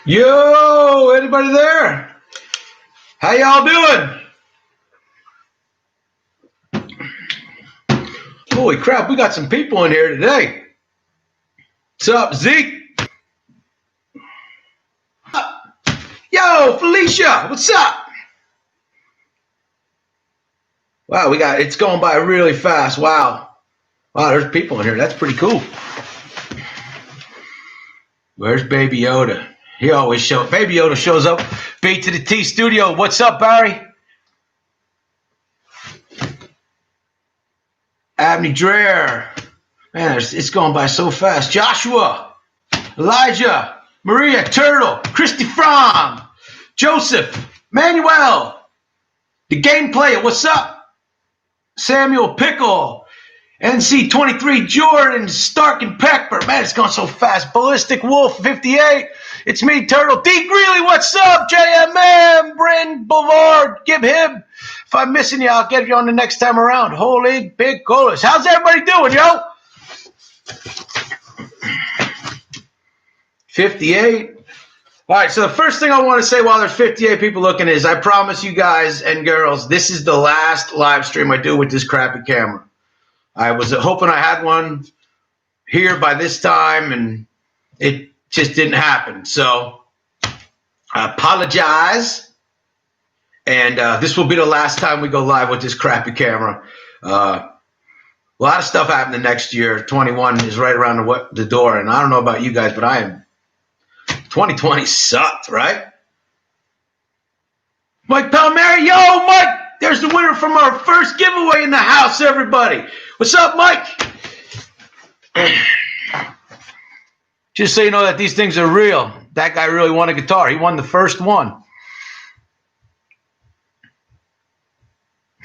Yo, anybody there? How y'all doing? Holy crap, we got some people in here today. What's up, Zeke? Yo, Felicia, what's up? Wow, it's going by really fast. Wow, there's people in here. That's pretty cool. Where's Baby Yoda? Baby Yoda shows up. B to the T studio. What's up, Barry? Abney Dreher. Man, it's going by so fast. Joshua, Elijah, Maria, Turtle, Christy Fromm, Joseph, Manuel, the game player. What's up? Samuel Pickle, NC23, Jordan, Stark and Peckber. Man, it's going so fast. Ballistic Wolf 58. It's me, Turtle. D. Greeley, what's up? JMM, Bryn Boulevard, Gib Hib. If I'm missing you, I'll get you on the next time around. Holy big colas. How's everybody doing, yo? 58. All right, so the first thing I want to say while there's 58 people looking is I promise you guys and girls, this is the last live stream I do with this crappy camera. I was hoping I had one here by this time, and it just didn't happen. So I apologize, and this will be the last time we go live with this crappy camera. A lot of stuff happening next year. 21 is right around the door, and I don't know about you guys, but 2020 sucked, right? Mike Palmieri, yo, Mike, there's the winner from our first giveaway in the house, everybody. What's up, Mike? Just so you know that these things are real. That guy really won a guitar. He won the first one.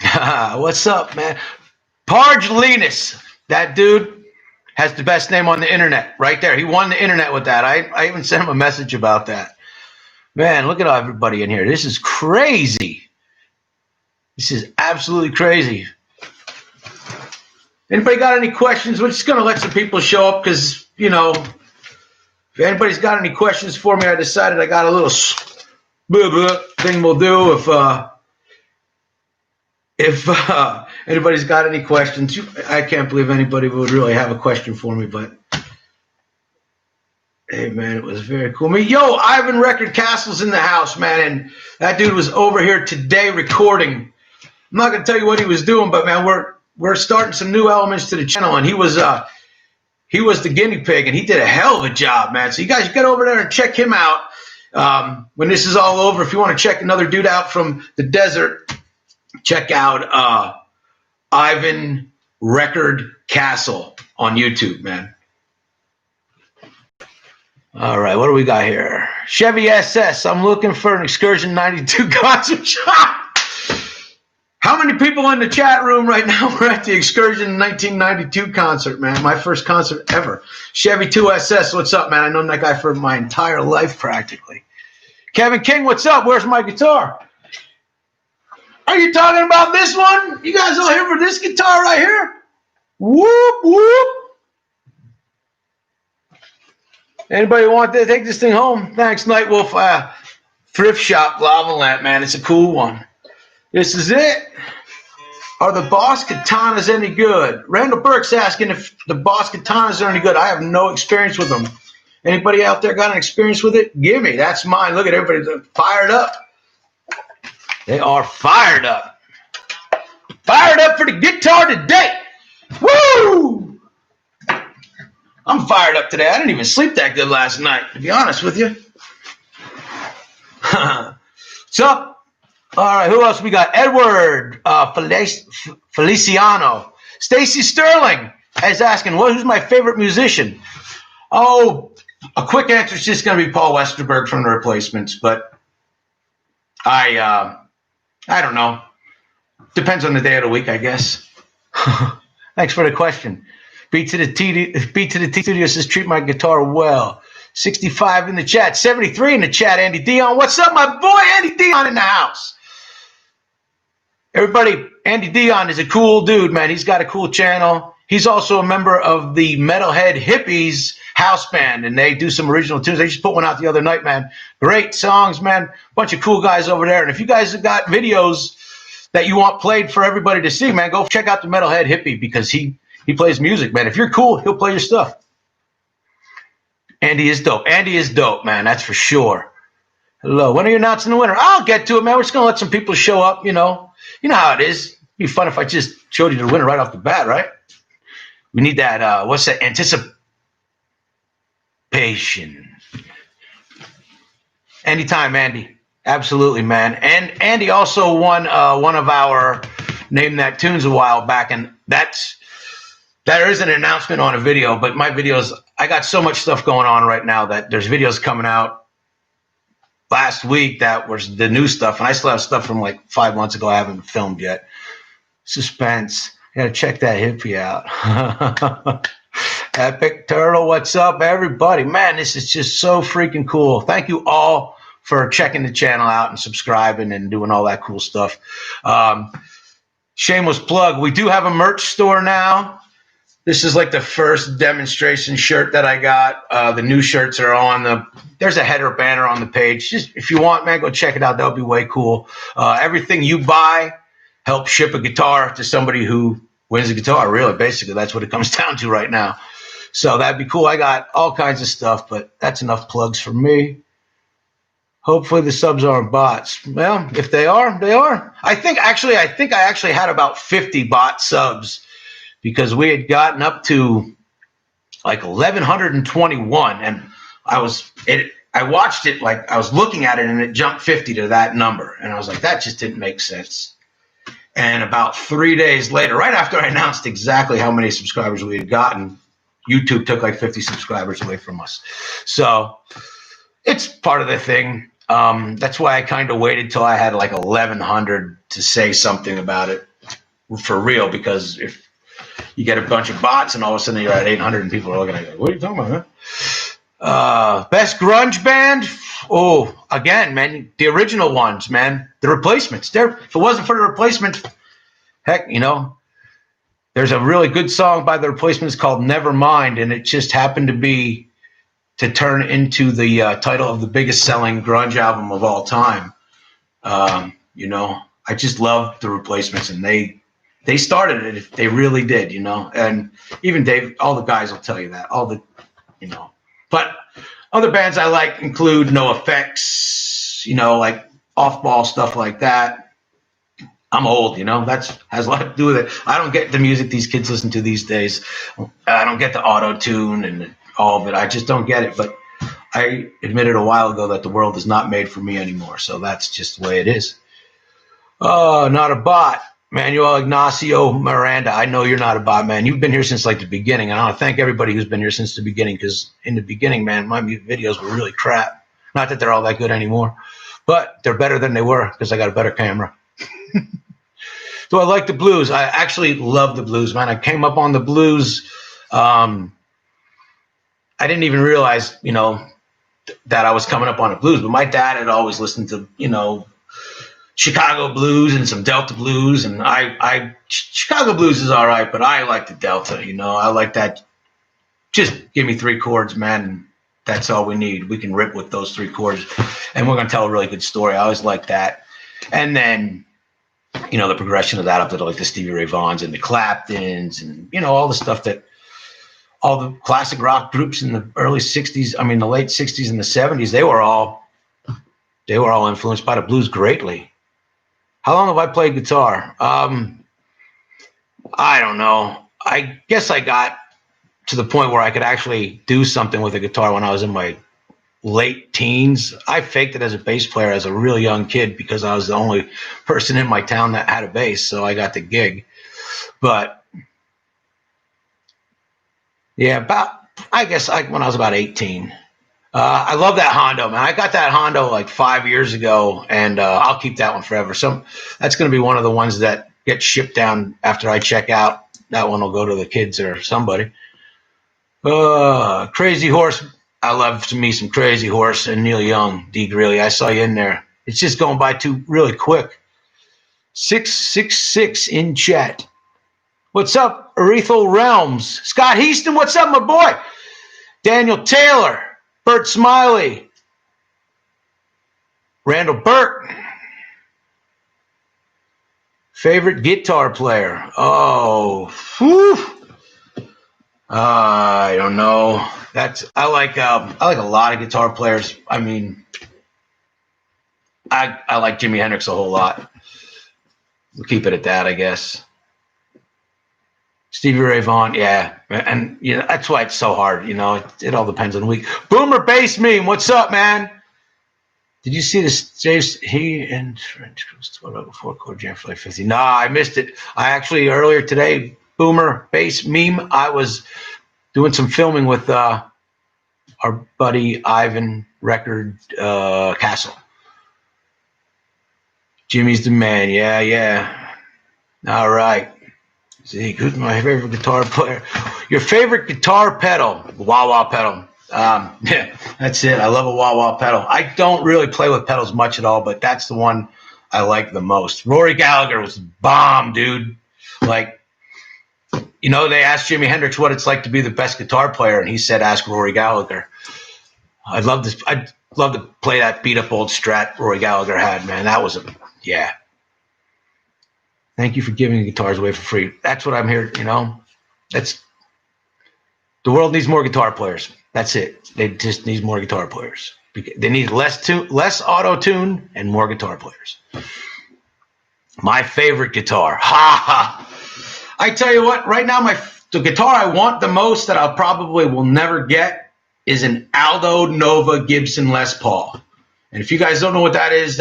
What's up, man? Parge Linus, that dude has the best name on the internet right there. He won the internet with that. I even sent him a message about that. Man, look at everybody in here. This is crazy. This is absolutely crazy. Anybody got any questions? We're just going to let some people show up because, you know, if anybody's got any questions for me, I decided I got a little thing we'll do if anybody's got any questions. I can't believe anybody would really have a question for me, but hey, man, it was very cool. Yo, Ivan Record Castle's in the house, man, and that dude was over here today recording. I'm not going to tell you what he was doing, but, man, we're starting some new elements to the channel, and he was the guinea pig, and he did a hell of a job, man. So you guys get over there and check him out when this is all over. If you want to check another dude out from the desert, check out Ivan Record Castle on YouTube, man. All right, what do we got here? Chevy SS, I'm looking for an Excursion 92 concert shop. How many people in the chat room right now were at the Excursion 1992 concert, man? My first concert ever. Chevy 2SS, what's up, man? I known that guy for my entire life practically. Kevin King, what's up? Where's my guitar? Are you talking about this one? You guys all here for this guitar right here? Whoop, whoop. Anybody want to take this thing home? Thanks, Nightwolf. Thrift Shop Lava Lamp, man. It's a cool one. This is it. Are the Boss Katanas any good? Randall Burke's asking if the Boss Katanas are any good. I have no experience with them. Anybody out there got an experience with it? Give me. That's mine. Look at everybody fired up. They are fired up. Fired up for the guitar today. Woo! I'm fired up today. I didn't even sleep that good last night, to be honest with you. What's up? All right, who else we got? Edward Feliciano. Stacy Sterling is asking, who's my favorite musician? Oh, a quick answer is just going to be Paul Westerberg from The Replacements, but I don't know. Depends on the day of the week, I guess. Thanks for the question. B to the T Studio says, treat my guitar well. 65 in the chat. 73 in the chat, Andy Dion. What's up, my boy? Andy Dion in the house. Everybody, Andy Dion is a cool dude, man. He's got a cool channel. He's also a member of the Metalhead Hippies house band, and they do some original tunes. They just put one out the other night, man. Great songs, man. Bunch of cool guys over there. And if you guys have got videos that you want played for everybody to see, man, go check out the Metalhead Hippie, because he plays music, man. If you're cool, he'll play your stuff. Andy is dope. Andy is dope, man. That's for sure. Hello. When are you announcing the winner? I'll get to it, man. We're just going to let some people show up, you know. You know how it is. It'd be fun if I just showed you the winner right off the bat, right? We need that, what's that? Anticipation. Anytime, Andy. Absolutely, man. And Andy also won one of our Name That Tunes a while back, and there is an announcement on a video, but my videos, I got so much stuff going on right now that there's videos coming out last week that was the new stuff, and I still have stuff from like 5 months ago I haven't filmed yet. Suspense. You gotta check that hippie out. Epic Turtle, what's up, everybody? Man, this is just so freaking cool. Thank you all for checking the channel out and subscribing and doing all that cool stuff. Shameless plug, we do have a merch store now. This is like the first demonstration shirt that I got. The new shirts are on there's a header banner on the page. Just if you want, man, go check it out. That'll be way cool. Everything you buy helps ship a guitar to somebody who wins a guitar. Really, basically, that's what it comes down to right now. So that'd be cool. I got all kinds of stuff, but that's enough plugs for me. Hopefully the subs aren't bots. Well, if they are, they are. I think I actually had about 50 bot subs, because we had gotten up to like 1,121, and I watched it, like I was looking at it, and it jumped 50 to that number, and I was like, that just didn't make sense. And about 3 days later, right after I announced exactly how many subscribers we had gotten, YouTube took like 50 subscribers away from us. So it's part of the thing. That's why I kind of waited till I had like 1,100 to say something about it for real, because if you get a bunch of bots and all of a sudden you're at 800 and people are looking at you, what are you talking about, man? Best grunge band? Oh, again, man, the original ones, man. The Replacements. If it wasn't for the Replacements, heck, you know, there's a really good song by the Replacements called Nevermind, and it just happened to turn into the title of the biggest selling grunge album of all time. You know, I just love the Replacements, and they started it. They really did, you know, and even Dave, all the guys will tell you that, you know, but other bands I like include NoFX, you know, like off-ball stuff like that. I'm old, you know, that has a lot to do with it. I don't get the music these kids listen to these days. I don't get the auto-tune and all of it. I just don't get it. But I admitted a while ago that the world is not made for me anymore. So that's just the way it is. Not a bot. Manuel Ignacio Miranda, I know you're not a bot, man. You've been here since like the beginning. And I want to thank everybody who's been here since the beginning, because in the beginning, man, my videos were really crap. Not that they're all that good anymore, but they're better than they were because I got a better camera. Do I like the blues? I actually love the blues, man. I came up on the blues. I didn't even realize, you know, that I was coming up on the blues, but my dad had always listened to, you know, Chicago blues and some Delta blues, and Chicago blues is all right, but I like the Delta, you know. I like that. Just give me 3 chords, man. That's all we need. We can rip with those 3 chords, and we're going to tell a really good story. I always like that. And then, you know, the progression of that up to like the Stevie Ray Vaughns and the Claptons and, you know, all the stuff that all the classic rock groups in the early 60s, I mean, the late 60s and the 70s, they were all influenced by the blues greatly. How long have I played guitar? I don't know. I guess I got to the point where I could actually do something with a guitar when I was in my late teens. I faked it as a bass player as a real young kid because I was the only person in my town that had a bass, so I got the gig. But yeah, when I was about 18. I love that Hondo, man. I got that Hondo like 5 years ago, and I'll keep that one forever. So that's going to be one of the ones that gets shipped down after I check out. That one will go to the kids or somebody. Crazy Horse. I love me some Crazy Horse and Neil Young. D. Greeley, I saw you in there. It's just going by too really quick. 666 in chat. What's up, Arethyl Realms? Scott Heaston, what's up, my boy? Daniel Taylor, Bert Smiley, Randall Burke. Favorite guitar player? Oh, whew. I don't know. I like a lot of guitar players. I mean, I like Jimi Hendrix a whole lot. We'll keep it at that, I guess. Stevie Ray Vaughan, yeah, and that's why it's so hard. It all depends on the week. Boomer Bass Meme, what's up, man? Did you see this? He and French was 4 chord jam for like 50. Nah, I missed it. I actually earlier today, Boomer Bass Meme, I was doing some filming with our buddy Ivan Record Castle. Jimmy's the man. Yeah. All right. Zeke, who's my favorite guitar player? Your favorite guitar pedal? Wah-wah pedal. Yeah, that's it. I love a wah-wah pedal. I don't really play with pedals much at all, but that's the one I like the most. Rory Gallagher was bomb, dude. Like, they asked Jimi Hendrix what it's like to be the best guitar player, and he said, ask Rory Gallagher. I'd love to play that beat-up old Strat Rory Gallagher had, man. That was yeah. Thank you for giving guitars away for free. That's what I'm here, the world needs more guitar players. That's it. They just need more guitar players. They need less auto-tune and more guitar players. My favorite guitar. I tell you what, right now the guitar I want the most that I probably will never get is an Aldo Nova Gibson Les Paul. And if you guys don't know what that is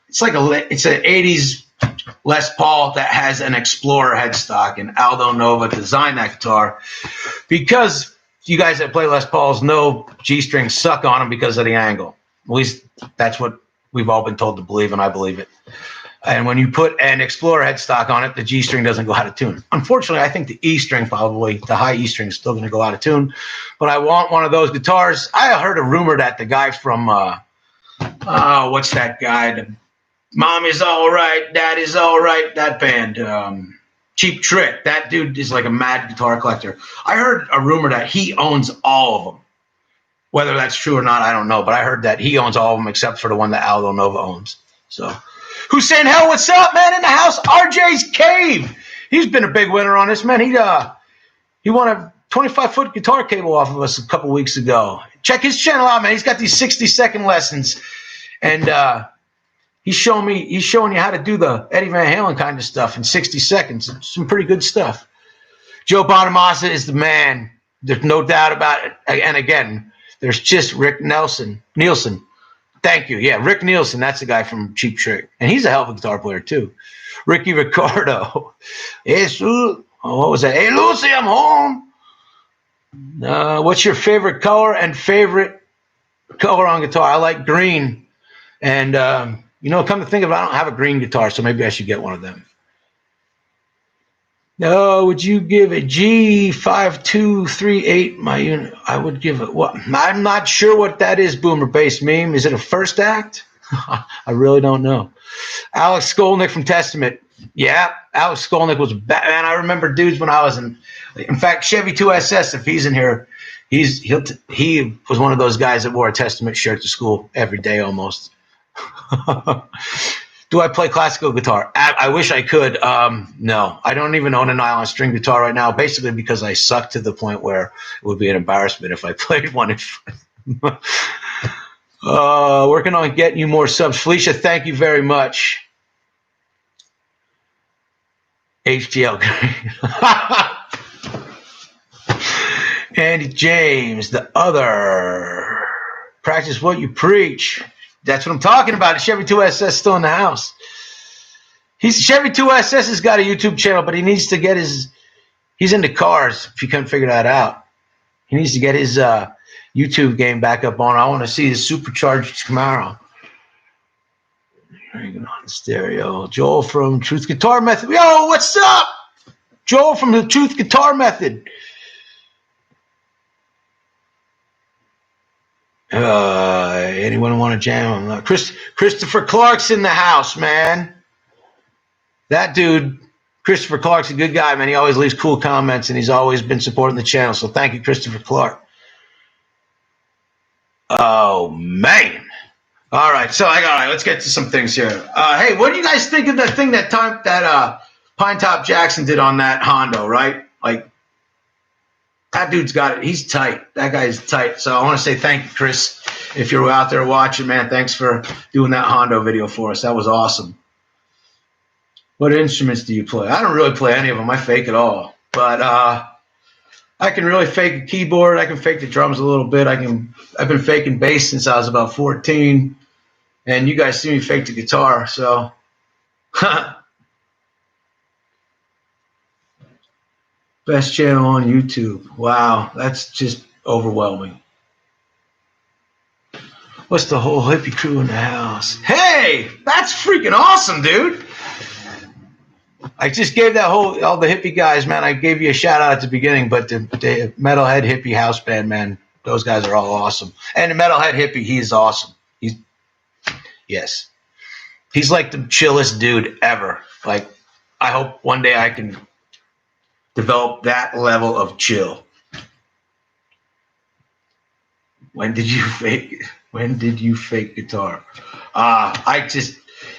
it's an 80s Les Paul that has an Explorer headstock, and Aldo Nova designed that guitar because you guys that play Les Pauls know G-strings suck on them because of the angle. At least that's what we've all been told to believe, and I believe it. And when you put an Explorer headstock on it, the G string doesn't go out of tune. Unfortunately, I think the E string probably, the high E string is still going to go out of tune. But I want one of those guitars. I heard a rumor that the guy from, what's that guy? The Mommy's All Right, Daddy's All Right, that band. Cheap Trick. That dude is like a mad guitar collector. I heard a rumor that he owns all of them. Whether that's true or not, I don't know. But I heard that he owns all of them except for the one that Aldo Nova owns. So... Hussein Hell, what's up, man? In the house, RJ's Cave. He's been a big winner on this, man. He won a 25-foot guitar cable off of us a couple weeks ago. Check his channel out, man. He's got these 60-second lessons, and he's showing you how to do the Eddie Van Halen kind of stuff in 60 seconds. It's some pretty good stuff. Joe Bonamassa is the man. There's no doubt about it. And again, there's just Rick Nielsen. Thank you. Yeah, Rick Nielsen. That's the guy from Cheap Trick. And he's a hell of a guitar player, too. Ricky Ricardo. What was that? Hey, Lucy, I'm home. What's your favorite color and favorite color on guitar? I like green. And, come to think of it, I don't have a green guitar, so maybe I should get one of them. No, would you give a G5238 my unit? I would give it what? I'm not sure what that is, Boomer Bass Meme. Is it a first act? I really don't know. Alex Skolnick from Testament. Yeah, Alex Skolnick was bad. Man, I remember dudes when I was in fact, Chevy 2SS, if he's in here, he was one of those guys that wore a Testament shirt to school every day almost. Do I play classical guitar? I wish I could. No, I don't even own a nylon string guitar right now, basically because I suck to the point where it would be an embarrassment if I played one. Working on getting you more subs. Felicia, thank you very much. HDL. Andy James, the other. Practice what you preach. That's what I'm talking about. Chevy 2SS still in the house. Chevy 2SS has got a YouTube channel, but he needs to get he's into cars, if you couldn't figure that out. He needs to get his YouTube game back up on. I want to see his supercharged Camaro. On stereo. Joel from Truth Guitar Method. Yo, what's up? Joel from the Truth Guitar Method. Anyone want to jam? Christopher Clark's in the house, man. That dude Christopher Clark's a good guy, man. He always leaves cool comments, and he's always been supporting the channel. So thank you, Christopher Clark. Oh, man. All right. So, all right, let's get to some things here. Hey, what do you guys think of the thing that Pine Top Jackson did on that Hondo, right? Like, that dude's got it. He's tight. That guy's tight. So I want to say thank you, Chris. If you're out there watching, man, thanks for doing that Hondo video for us. That was awesome. What instruments do you play? I don't really play any of them. I fake it all. But I can really fake a keyboard. I can fake the drums a little bit. I've been faking bass since I was about 14. And you guys see me fake the guitar. So, best channel on YouTube. Wow, that's just overwhelming. What's the whole hippie crew in the house? Hey, that's freaking awesome, dude. I just gave all the hippie guys, man. I gave you a shout out at the beginning, but the Metalhead Hippie House Band, man, those guys are all awesome. And the Metalhead Hippie, he's awesome. Yes, he's like the chillest dude ever. Like, I hope one day I can develop that level of chill. When did you fake guitar?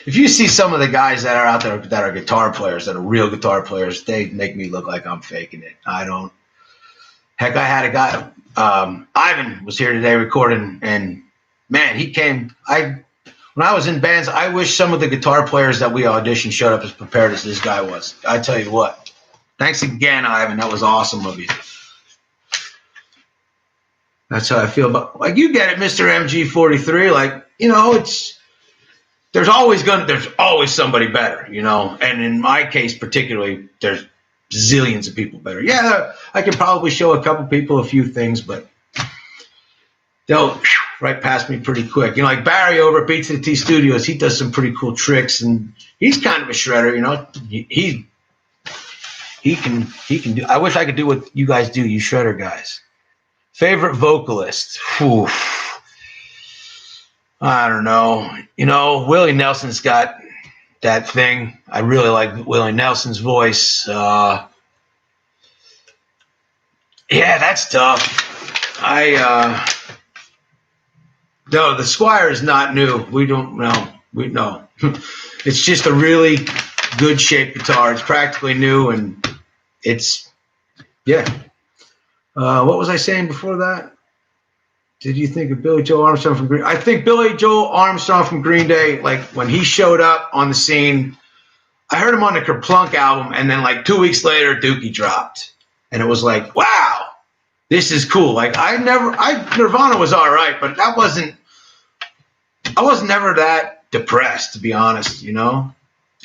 If you see some of the guys that are out there that are guitar players, that are real guitar players, they make me look like I'm faking it. I don't. Heck, I had a guy, Ivan was here today recording, and man, he came. When I was in bands, I wish some of the guitar players that we auditioned showed up as prepared as this guy was. I tell you what. Thanks again, Ivan. That was awesome of you. That's how I feel about, like, you get it, Mr. MG43. Like, you know, there's always somebody better, you know. And in my case particularly, there's zillions of people better. Yeah, I can probably show a couple people a few things, but they'll right past me pretty quick. You know, like Barry over at Beats to the T Studios, he does some pretty cool tricks, and he's kind of a shredder, you know. He can do. I wish I could do what you guys do, you shredder guys. Favorite vocalist? Whew. I don't know. You know, Willie Nelson's got that thing. I really like Willie Nelson's voice. Yeah, that's tough. No, the Squire is not new. We don't know. We know. It's just a really good shaped guitar. It's practically new, and it's, yeah. What was I saying before that? Did you think of Billy Joel Armstrong from Green Day? I think Billy Joel Armstrong from Green Day, like when he showed up on the scene, I heard him on the Kerplunk album, and then like 2 weeks later, Dookie dropped. And it was like, wow, this is cool. Like Nirvana was all right, but I was never that depressed, to be honest, you know?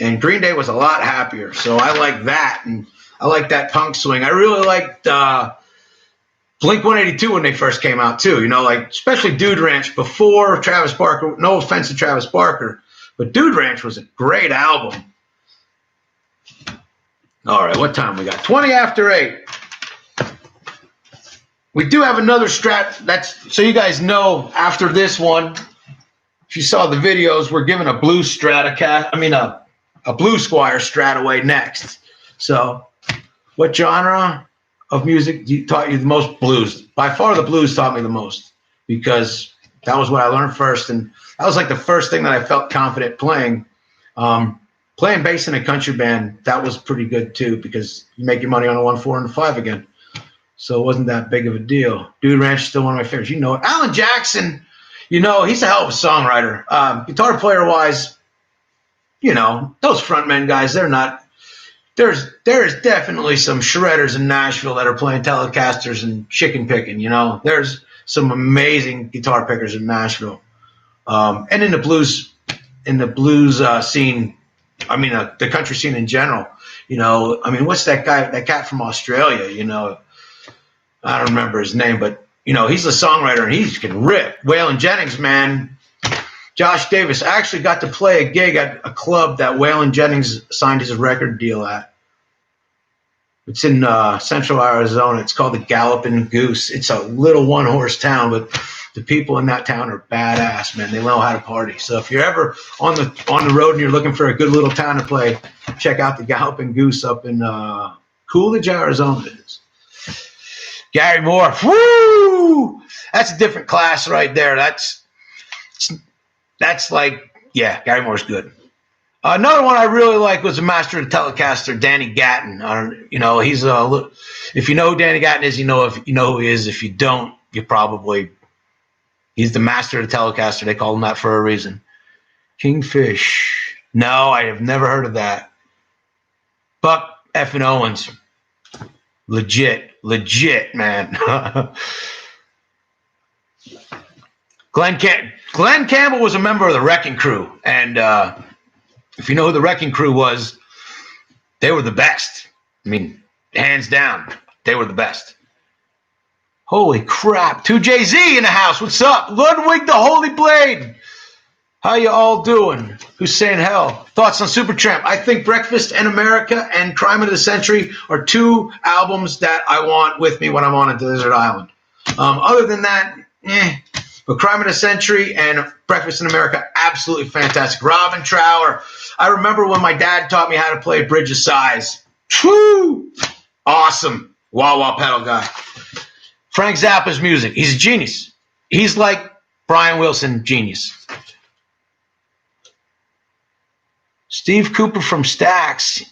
And Green Day was a lot happier. So I like that. And I like that punk swing. I really liked Blink-182 when they first came out too, you know, like especially Dude Ranch before Travis Barker. No offense to Travis Barker, but Dude Ranch was a great album. All right, what time we got? 20 after 8. We do have another Strat. So you guys know, after this one, if you saw the videos, we're giving a blue a Blue Squire Strat away next. So what genre of music taught you the most? Blues. By far, the blues taught me the most, because that was what I learned first, and that was like the first thing that I felt confident playing. Playing bass in a country band, that was pretty good too, because you make your money on a 1-4 and a 5 again. So it wasn't that big of a deal. Dude Ranch is still one of my favorites. You know it. Alan Jackson, you know, he's a hell of a songwriter. Guitar player wise, you know, those frontmen guys, they're not. There is definitely some shredders in Nashville that are playing Telecasters and chicken picking, you know. There's some amazing guitar pickers in Nashville. And in the blues scene, I mean, the country scene in general, you know. I mean, what's that cat from Australia, you know? I don't remember his name, but, you know, he's a songwriter and he can rip. Waylon Jennings, man. Josh Davis. I actually got to play a gig at a club that Waylon Jennings signed his record deal at. It's in central Arizona. It's called the Galloping Goose. It's a little one-horse town, but the people in that town are badass, man. They know how to party. So if you're ever on the road and you're looking for a good little town to play, check out the Galloping Goose up in Coolidge, Arizona. It is. Gary Moore, woo! That's a different class right there. That's like, yeah, Gary Moore's good. Another one I really like was the master of the Telecaster, Danny Gatton. He's if you know who Danny Gatton is, you know who he is. If you don't, he's the master of the Telecaster. They call him that for a reason. Kingfish. No, I have never heard of that. Buck effing Owens. Legit, man. Glenn Campbell was a member of the Wrecking Crew, and if you know who the Wrecking Crew was, they were the best. I mean, hands down, they were the best. Holy crap. 2JZ in the house. What's up? Ludwig the Holy Blade. How you all doing? Who's saying hell? Thoughts on Supertramp? I think Breakfast in America and Crime of the Century are two albums that I want with me when I'm on a desert island. Other than that, But Crime of the Century and Breakfast in America, absolutely fantastic. Robin Trower. I remember when my dad taught me how to play Bridge of Sighs. Whew! Awesome. Wah-wah pedal guy. Frank Zappa's music. He's a genius. He's like Brian Wilson, genius. Steve Cooper from Stax.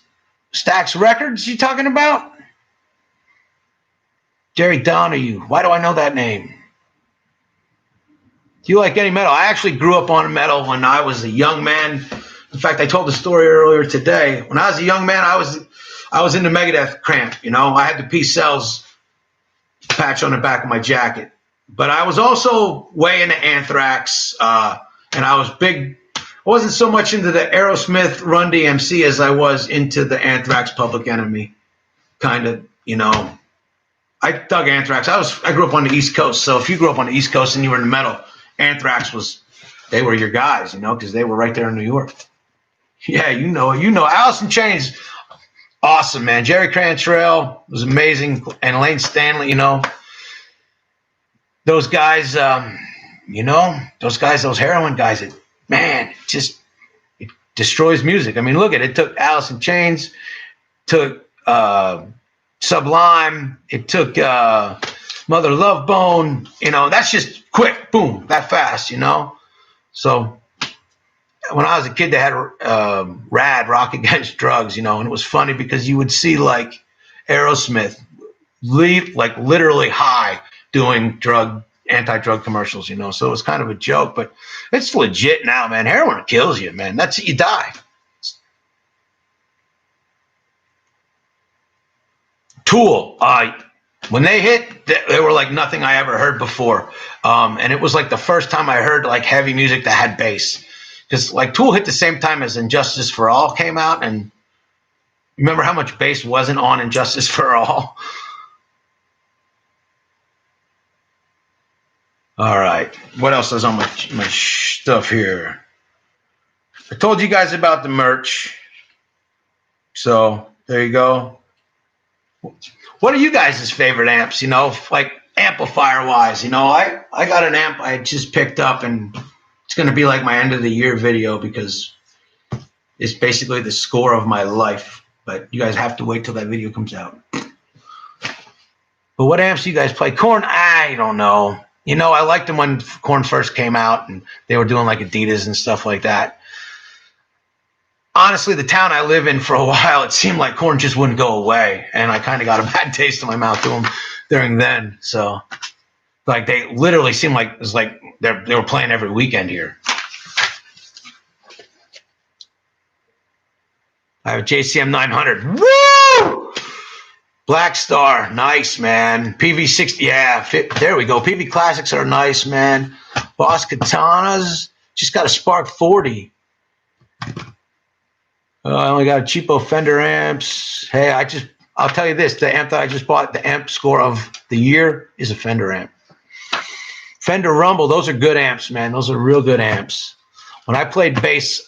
Stax Records, you talking about? Jerry Donahue. Why do I know that name? Do you like any metal? I actually grew up on metal when I was a young man. In fact, I told the story earlier today. When I was a young man, I was into Megadeth Cramp. I had the Peace Cells patch on the back of my jacket. But I was also way into Anthrax, and I was big. I wasn't so much into the Aerosmith Run DMC as I was into the Anthrax Public Enemy kind of, I dug Anthrax. I grew up on the East Coast, so if you grew up on the East Coast and you were into metal, Anthrax they were your guys, because they were right there in New York. Yeah, Alice in Chains, awesome, man. Jerry Cantrell was amazing, and Lane Stanley, those guys, those heroin guys, it destroys music. I mean, look at it. It took Alice in Chains, took Sublime, it took Mother Love Bone. That's just quick, boom, that fast. So when I was a kid, they had Rad, Rock Against Drugs. And it was funny because you would see like Aerosmith, literally high doing anti-drug commercials, so it was kind of a joke, but it's legit now, man. Heroin kills you, man. That's it, you die. Tool, when they hit, they were like nothing I ever heard before, and it was like the first time I heard like heavy music that had bass, because like Tool hit the same time as Injustice for All came out, and remember how much bass wasn't on Injustice for All? All right. What else is on my stuff here? I told you guys about the merch. So there you go. What are you guys' favorite amps? Like amplifier wise, I got an amp I just picked up, and it's going to be like my end of the year video because it's basically the score of my life. But you guys have to wait till that video comes out. But what amps do you guys play? Korn? I don't know. I liked them when Korn first came out and they were doing like Adidas and stuff like that. Honestly, the town I live in for a while, it seemed like Korn just wouldn't go away. And I kind of got a bad taste in my mouth to them during then. So like they literally seemed like it was like they were playing every weekend here. I have a JCM 900. Woo! Black Star, nice, man. PV60, yeah, there we go. PV Classics are nice, man. Boss Katanas, just got a Spark 40. I only got a cheapo Fender amps. Hey, I'll tell you this, the amp that I just bought, the amp score of the year is a Fender amp. Fender Rumble, those are good amps, man. Those are real good amps. When I played bass,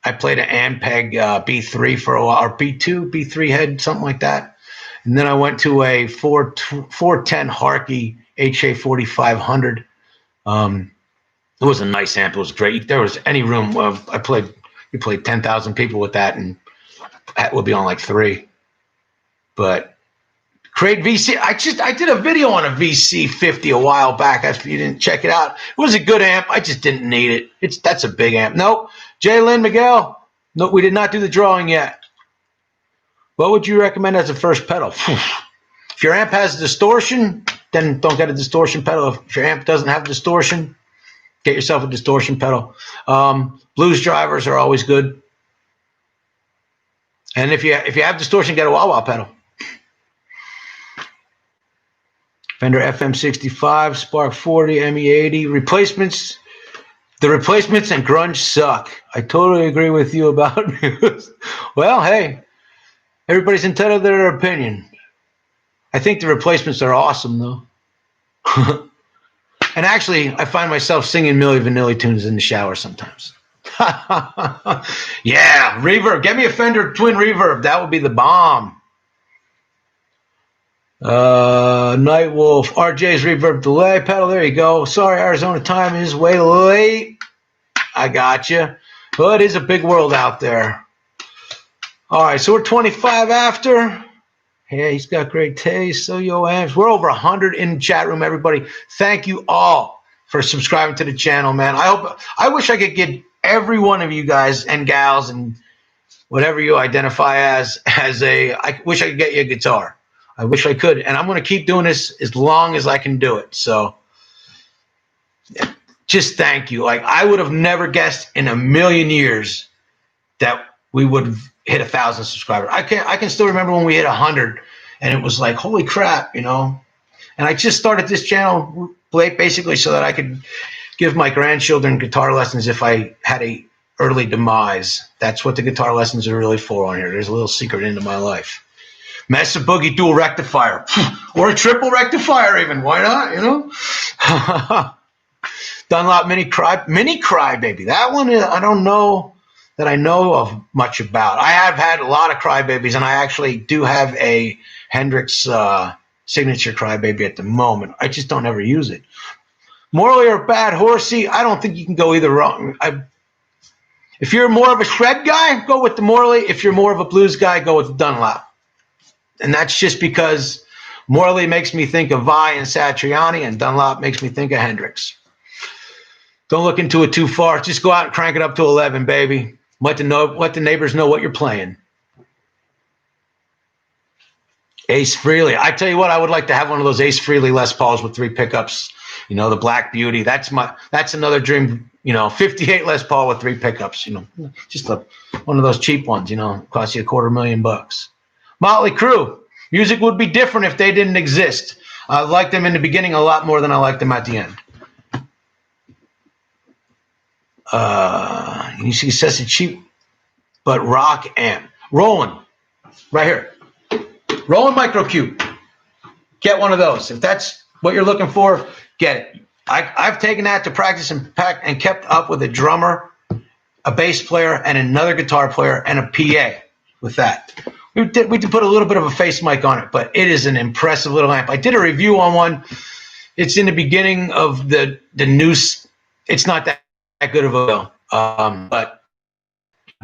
I played an Ampeg B3 for a while, or B2, B3 head, something like that. And then I went to a 410 Harkey HA 4500. It was a nice amp. It was great. There was any room. We played 10,000 people with that, and that would be on like 3. But Crate VC, I did a video on a VC 50 a while back. If you didn't check it out, it was a good amp. I just didn't need it. That's a big amp. Nope. J. Lynn Miguel. No, we did not do the drawing yet. What would you recommend as a first pedal? If your amp has distortion, then don't get a distortion pedal. If your amp doesn't have distortion, get yourself a distortion pedal. Blues drivers are always good. And if you have distortion, get a wah-wah pedal. Fender FM65, Spark 40, ME80. Replacements. The replacements and grunge suck. I totally agree with you about Muse. Well, hey, everybody's entitled to their opinion. I think the replacements are awesome, though. And actually, I find myself singing Milli Vanilli tunes in the shower sometimes. Yeah, reverb. Get me a Fender Twin Reverb. That would be the bomb. Nightwolf, RJ's reverb delay pedal. There you go. Sorry, Arizona time is way late. I got you. But it is a big world out there. All right, so we're 25 after. Yeah, he's got great taste. So yo amps. We're over 100 in the chat room, everybody. Thank you all for subscribing to the channel, man. I wish I could get every one of you guys and gals and whatever you identify as I wish I could get you a guitar. I wish I could. And I'm going to keep doing this as long as I can do it. So just thank you. Like, I would have never guessed in a million years that we would hit 1,000 subscribers. I can still remember when we hit 100 and it was like, holy crap, you know. And I just started this channel basically so that I could give my grandchildren guitar lessons if I had a early demise. That's what the guitar lessons are really for on here. There's a little secret into my life. Mesa Boogie dual rectifier or a triple rectifier even. Why not, you know? Dunlop Mini Cry Baby. That one I don't know that I know of much about. I have had a lot of crybabies, and I actually do have a Hendrix signature crybaby at the moment. I just don't ever use it. Morley or Bad Horsey, I don't think you can go either wrong. If you're more of a shred guy, go with the Morley. If you're more of a blues guy, go with the Dunlop. And that's just because Morley makes me think of Vai and Satriani, and Dunlop makes me think of Hendrix. Don't look into it too far. Just go out and crank it up to 11, baby. Let the neighbors know what you're playing. Ace Frehley. I tell you what, I would like to have one of those Ace Frehley Les Pauls with 3 pickups. You know, the Black Beauty. That's another dream. You know, 58 Les Paul with 3 pickups. You know, just one of those cheap ones. You know, cost you $250,000. Motley Crue. Music would be different if they didn't exist. I liked them in the beginning a lot more than I liked them at the end. You see, it says it's cheap, but rock amp. Roland, right here. Roland Microcube. Get one of those. If that's what you're looking for, get it. I've taken that to practice and kept up with a drummer, a bass player, and another guitar player, and a PA with that. We did put a little bit of a face mic on it, but it is an impressive little amp. I did a review on one. It's in the beginning of the news. It's not that good of a bill, but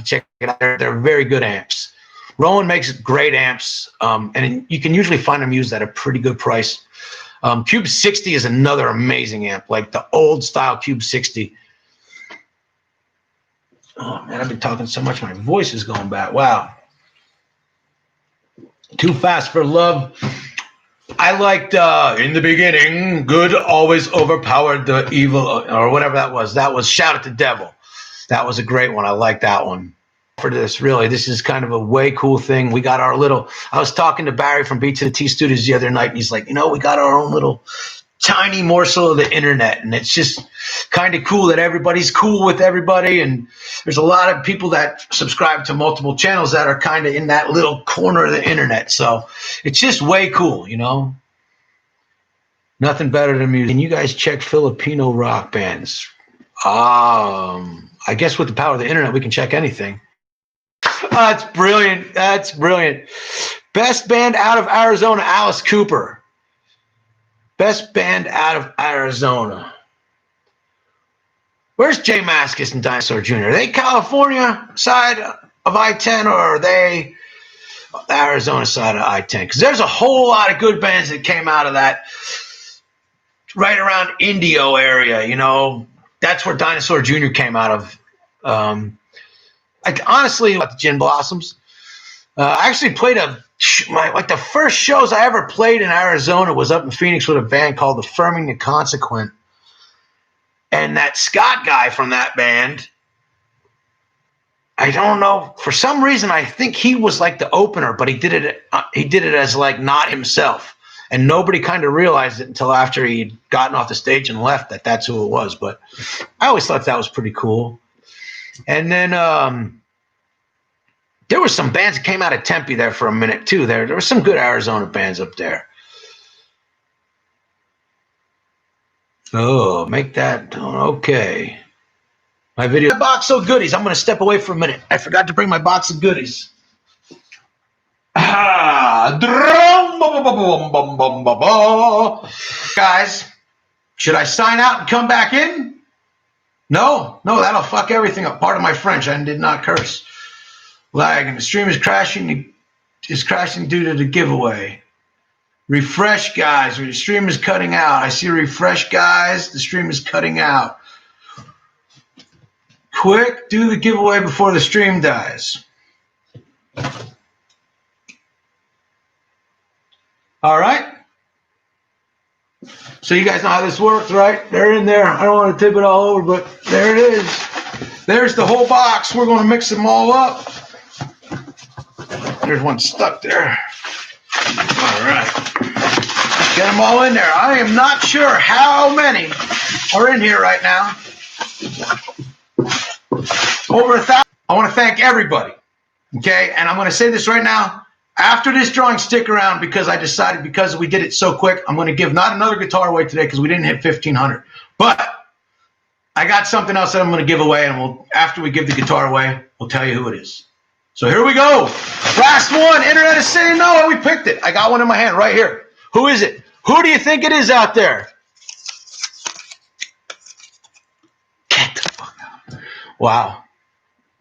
check it out. They're very good amps. Roland makes great amps, and you can usually find them used at a pretty good price. Cube 60 is another amazing amp, like the old style Cube 60. Oh man, I've been talking so much, my voice is going bad. Wow. Too Fast for Love. I liked In the Beginning, Good Always Overpowered the Evil, or whatever that was. That was Shout at the Devil. That was a great one. I like that one. For this, really, this is kind of a way cool thing. We got our little, I was talking to Barry from Beat to the T Studios the other night, and he's like, you know, we got our own little tiny morsel of the internet, and it's just kind of cool that everybody's cool with everybody, and there's a lot of people that subscribe to multiple channels that are kind of in that little corner of the internet, so it's just way cool, you know. Nothing better than music. And you guys check Filipino rock bands. I guess with the power of the internet, we can check anything. That's brilliant. That's brilliant. Best band out of Arizona, Alice Cooper. Best band out of Arizona. Where's Jay Mascis and Dinosaur Jr.? Are they California side of I-10 or are they the Arizona side of I-10? Because there's a whole lot of good bands that came out of that right around Indio area, you know. That's where Dinosaur Jr. came out of. Honestly, about the Gin Blossoms. I actually played the first shows I ever played in Arizona was up in Phoenix with a band called Affirming the Consequent. And that Scott guy from that band, I don't know, for some reason I think he was like the opener, but he did it as like not himself. And nobody kind of realized it until after he'd gotten off the stage and left that that's who it was. But I always thought that was pretty cool. And then there were some bands that came out of Tempe there for a minute too. There were some good Arizona bands up there. Oh, make that okay. My video box of goodies. I'm going to step away for a minute. I forgot to bring my box of goodies. Guys, should I sign out and come back in? No, that'll fuck everything up. Pardon my French. I did not curse. Lag and the stream is crashing. Is crashing due to the giveaway. Refresh, guys. The stream is cutting out. I see refresh, guys. The stream is cutting out. Quick, do the giveaway before the stream dies. All right. So you guys know how this works, right? They're in there. I don't want to tip it all over, but there it is. There's the whole box. We're going to mix them all up. There's one stuck there. All right. Get them all in there. I am not sure how many are in here right now. Over 1,000. I want to thank everybody. Okay? And I'm going to say this right now. After this drawing, stick around because I decided because we did it so quick, I'm going to give not another guitar away today because we didn't hit 1,500. But I got something else that I'm going to give away, and after we give the guitar away, we'll tell you who it is. So here we go. Last one. Internet is saying no, and we picked it. I got one in my hand right here. Who is it? Who do you think it is out there? Get the fuck out. Wow.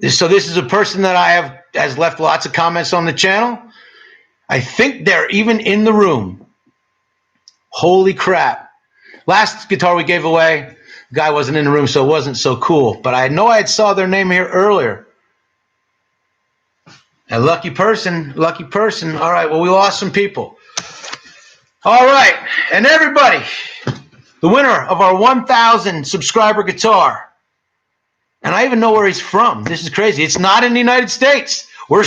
So this is a person that has left lots of comments on the channel. I think they're even in the room. Holy crap. Last guitar we gave away, the guy wasn't in the room, so it wasn't so cool. But I know I saw their name here earlier. A lucky person, lucky person. All right, well, we lost some people. All right, and everybody, the winner of our 1,000 subscriber guitar. And I even know where he's from. This is crazy. It's not in the United States. We're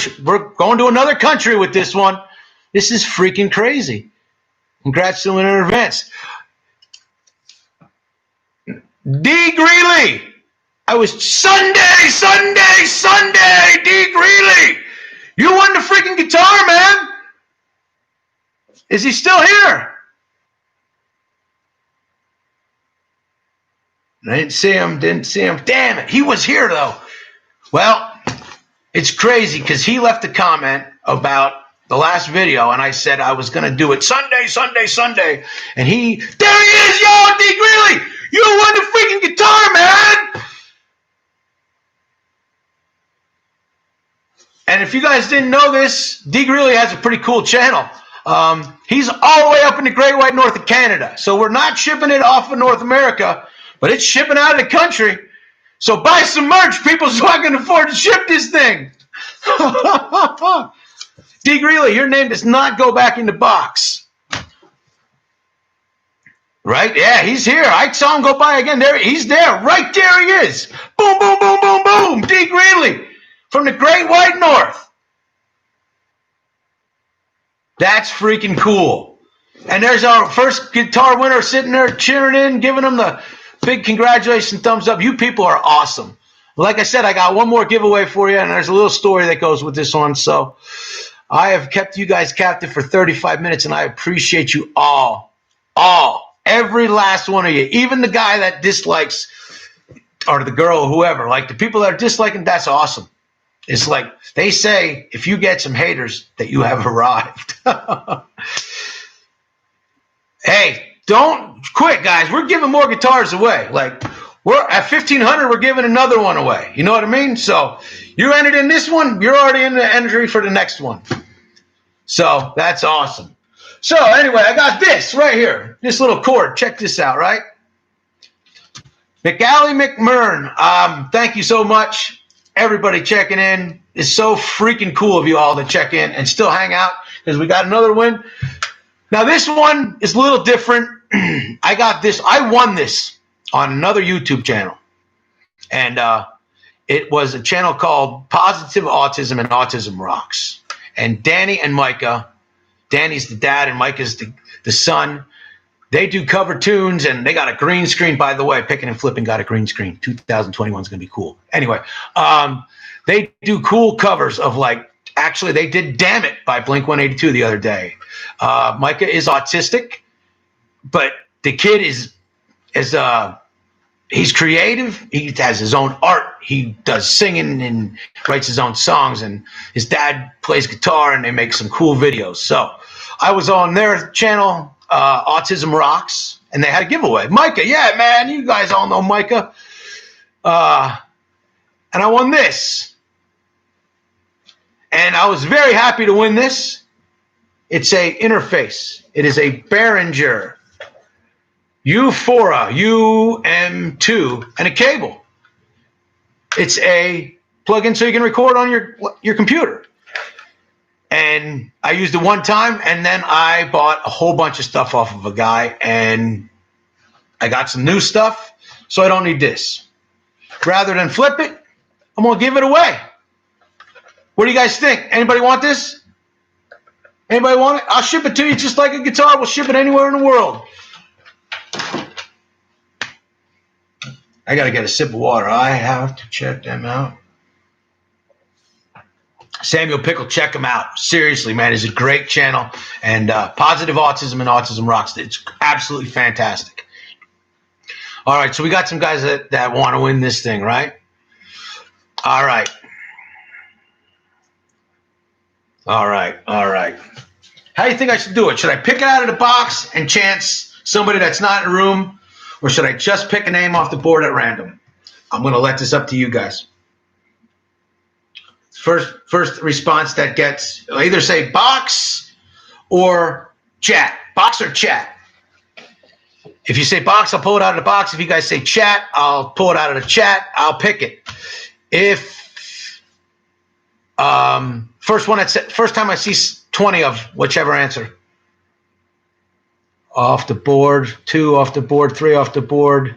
going to another country with this one. This is freaking crazy. Congrats to the winner in advance. D. Greeley. I was Sunday, D. Greeley. You won the freaking guitar, man. Is he still here? I didn't see him. Damn it. He was here, though. Well, it's crazy because he left a comment about the last video, and I said I was going to do it Sunday. And there he is, yo, D. Greeley. You won the freaking guitar, man. And if you guys didn't know this, D. Greeley has a pretty cool channel. He's all the way up in the Great White North of Canada. So we're not shipping it off of North America, but it's shipping out of the country. So buy some merch, people, so I can afford to ship this thing. D. Greeley, your name does not go back in the box. Right? Yeah, he's here. I saw him go by again. There, he's there. Right there he is. Boom, boom, boom, boom, boom. D. Greeley from the Great White North. That's freaking cool. And there's our first guitar winner sitting there cheering in, giving him the big congratulations, thumbs up. You people are awesome. Like I said, I got one more giveaway for you, and there's a little story that goes with this one. So I have kept you guys captive for 35 minutes, and I appreciate you all. Every last one of you. Even the guy that dislikes, or the girl or whoever. Like the people that are disliking, that's awesome. It's like they say, if you get some haters, that you have arrived. Hey, Don't quit, guys. We're giving more guitars away. Like, we're at 1,500, we're giving another one away. You know what I mean? So you entered in this one, you're already in the entry for the next one. So that's awesome. So anyway, I got this right here, this little cord. Check this out, right? McAllie McMurn, thank you so much. Everybody checking in. It's so freaking cool of you all to check in and still hang out because we got another win. Now this one is a little different. I got this. I won this on another YouTube channel. And it was a channel called Positive Autism and Autism Rocks. And Danny and Micah, Danny's the dad and Micah's the son. They do cover tunes, and they got a green screen, by the way. Picking and Flipping got a green screen. 2021 is going to be cool. Anyway, they do cool covers of, like, actually, they did Damn It by Blink-182 the other day. Micah is autistic, but the kid is he's creative. He has his own art. He does singing and writes his own songs, and his dad plays guitar, and they make some cool videos. So I was on their channel, Autism Rocks, and they had a giveaway. Micah, yeah, man, you guys all know Micah. And I won this. And I was very happy to win this. It's a interface. It is a Behringer Euphora UM2 and a cable. It's a plug-in so you can record on your computer. And I used it one time, and then I bought a whole bunch of stuff off of a guy, and I got some new stuff, so I don't need this. Rather than flip it, I'm going to give it away. What do you guys think? Anybody want this? Anybody want it? I'll ship it to you just like a guitar. We'll ship it anywhere in the world. I got to get a sip of water. I have to check them out. Samuel Pickle, check him out. Seriously, man, he's a great channel. And Positive Autism and Autism Rocks. It's absolutely fantastic. All right, so we got some guys that want to win this thing, right? All right. All right. How do you think I should do it? Should I pick it out of the box and chance somebody that's not in the room? Or should I just pick a name off the board at random? I'm going to let this up to you guys. First response that gets, I'll either say box or chat. Box or chat. If you say box, I'll pull it out of the box. If you guys say chat, I'll pull it out of the chat. I'll pick it. If first time I see 20 of whichever answer. Off the board, 2 off the board, 3 off the board,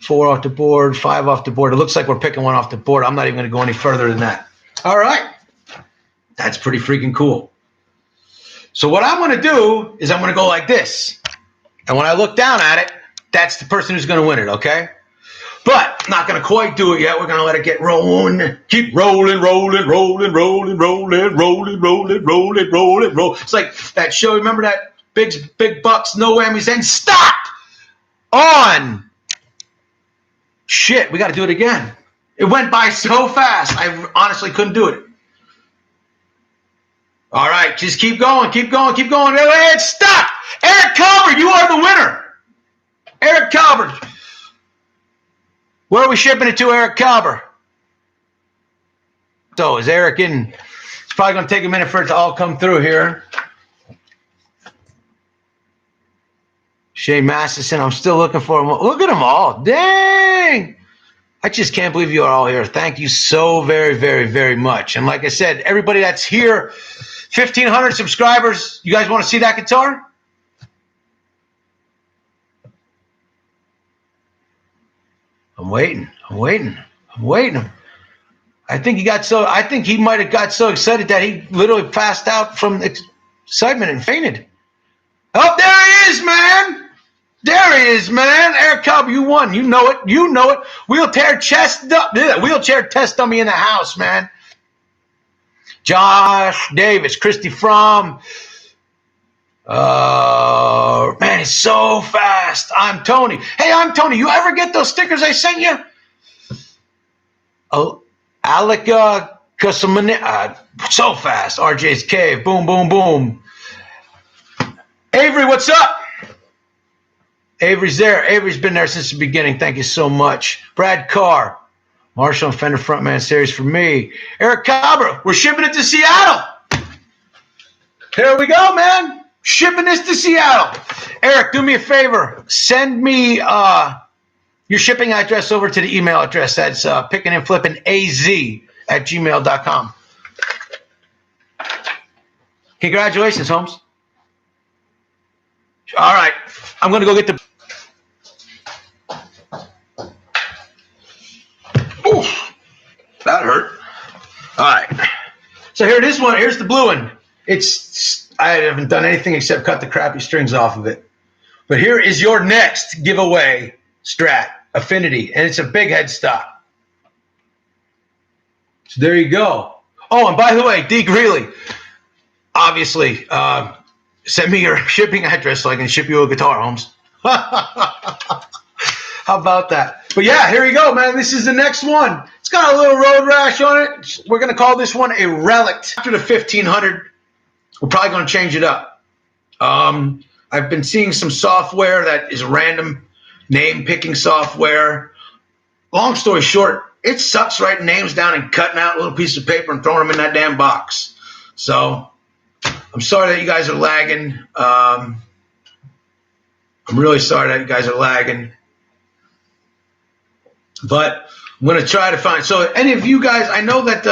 4 off the board, 5 off the board. It looks like we're picking one off the board. I'm not even going to go any further than that. All right. That's pretty freaking cool. So what I'm going to do is I'm going to go like this. And when I look down at it, that's the person who's going to win it, okay? But I'm not going to quite do it yet. We're going to let it get rolling. Keep rolling. It's like that show. Remember that Big Bucks, No Whammies, and stop on. Shit, we got to do it again. It went by so fast. I honestly couldn't do it. All right, just keep going. And stop. Eric Calvert, you are the winner. Eric Calvert. Where are we shipping it to, Eric Calvert? So is Eric in? It's probably going to take a minute for it to all come through here. Shane Masterson, I'm still looking for him. Look at them all. Dang. I just can't believe you are all here. Thank you so very, very, very much. And like I said, everybody that's here, 1,500 subscribers. You guys want to see that guitar? I'm waiting. I think he might have got so excited that he literally passed out from excitement and fainted. Oh, there he is, man. There he is, man. Eric Cobb, you won. You know it. Wheelchair test dummy in the house, man. Josh Davis, Christy Fromm. Man, it's so fast. I'm Tony. Hey, I'm Tony. You ever get those stickers I sent you? Oh, Alika Kusamani. So fast. RJ's Cave. Boom, boom, boom. Avery, what's up? Avery's there. Avery's been there since the beginning. Thank you so much. Brad Carr. Marshall and Fender Frontman series for me. Eric Cabra. We're shipping it to Seattle. Here we go, man. Shipping this to Seattle. Eric, do me a favor. Send me your shipping address over to the email address. That's pickingandflippingaz@gmail.com. Congratulations, Holmes. All right. I'm going to go get the... Oof. That hurt. All right. So here, this one. Here's the blue one. I haven't done anything except cut the crappy strings off of it. But here is your next giveaway Strat Affinity, and it's a big headstock. So there you go. Oh, and by the way, D. Greeley, obviously, send me your shipping address so I can ship you a guitar, Holmes. How about that? But yeah, here you go, man. This is the next one. It's got a little road rash on it. We're going to call this one a Relic. After the 1500, we're probably going to change it up. I've been seeing some software that is random name picking software. Long story short, it sucks writing names down and cutting out little pieces of paper and throwing them in that damn box. So I'm sorry that you guys are lagging. I'm really sorry that you guys are lagging. But I'm going to try to find. So any of you guys, I know that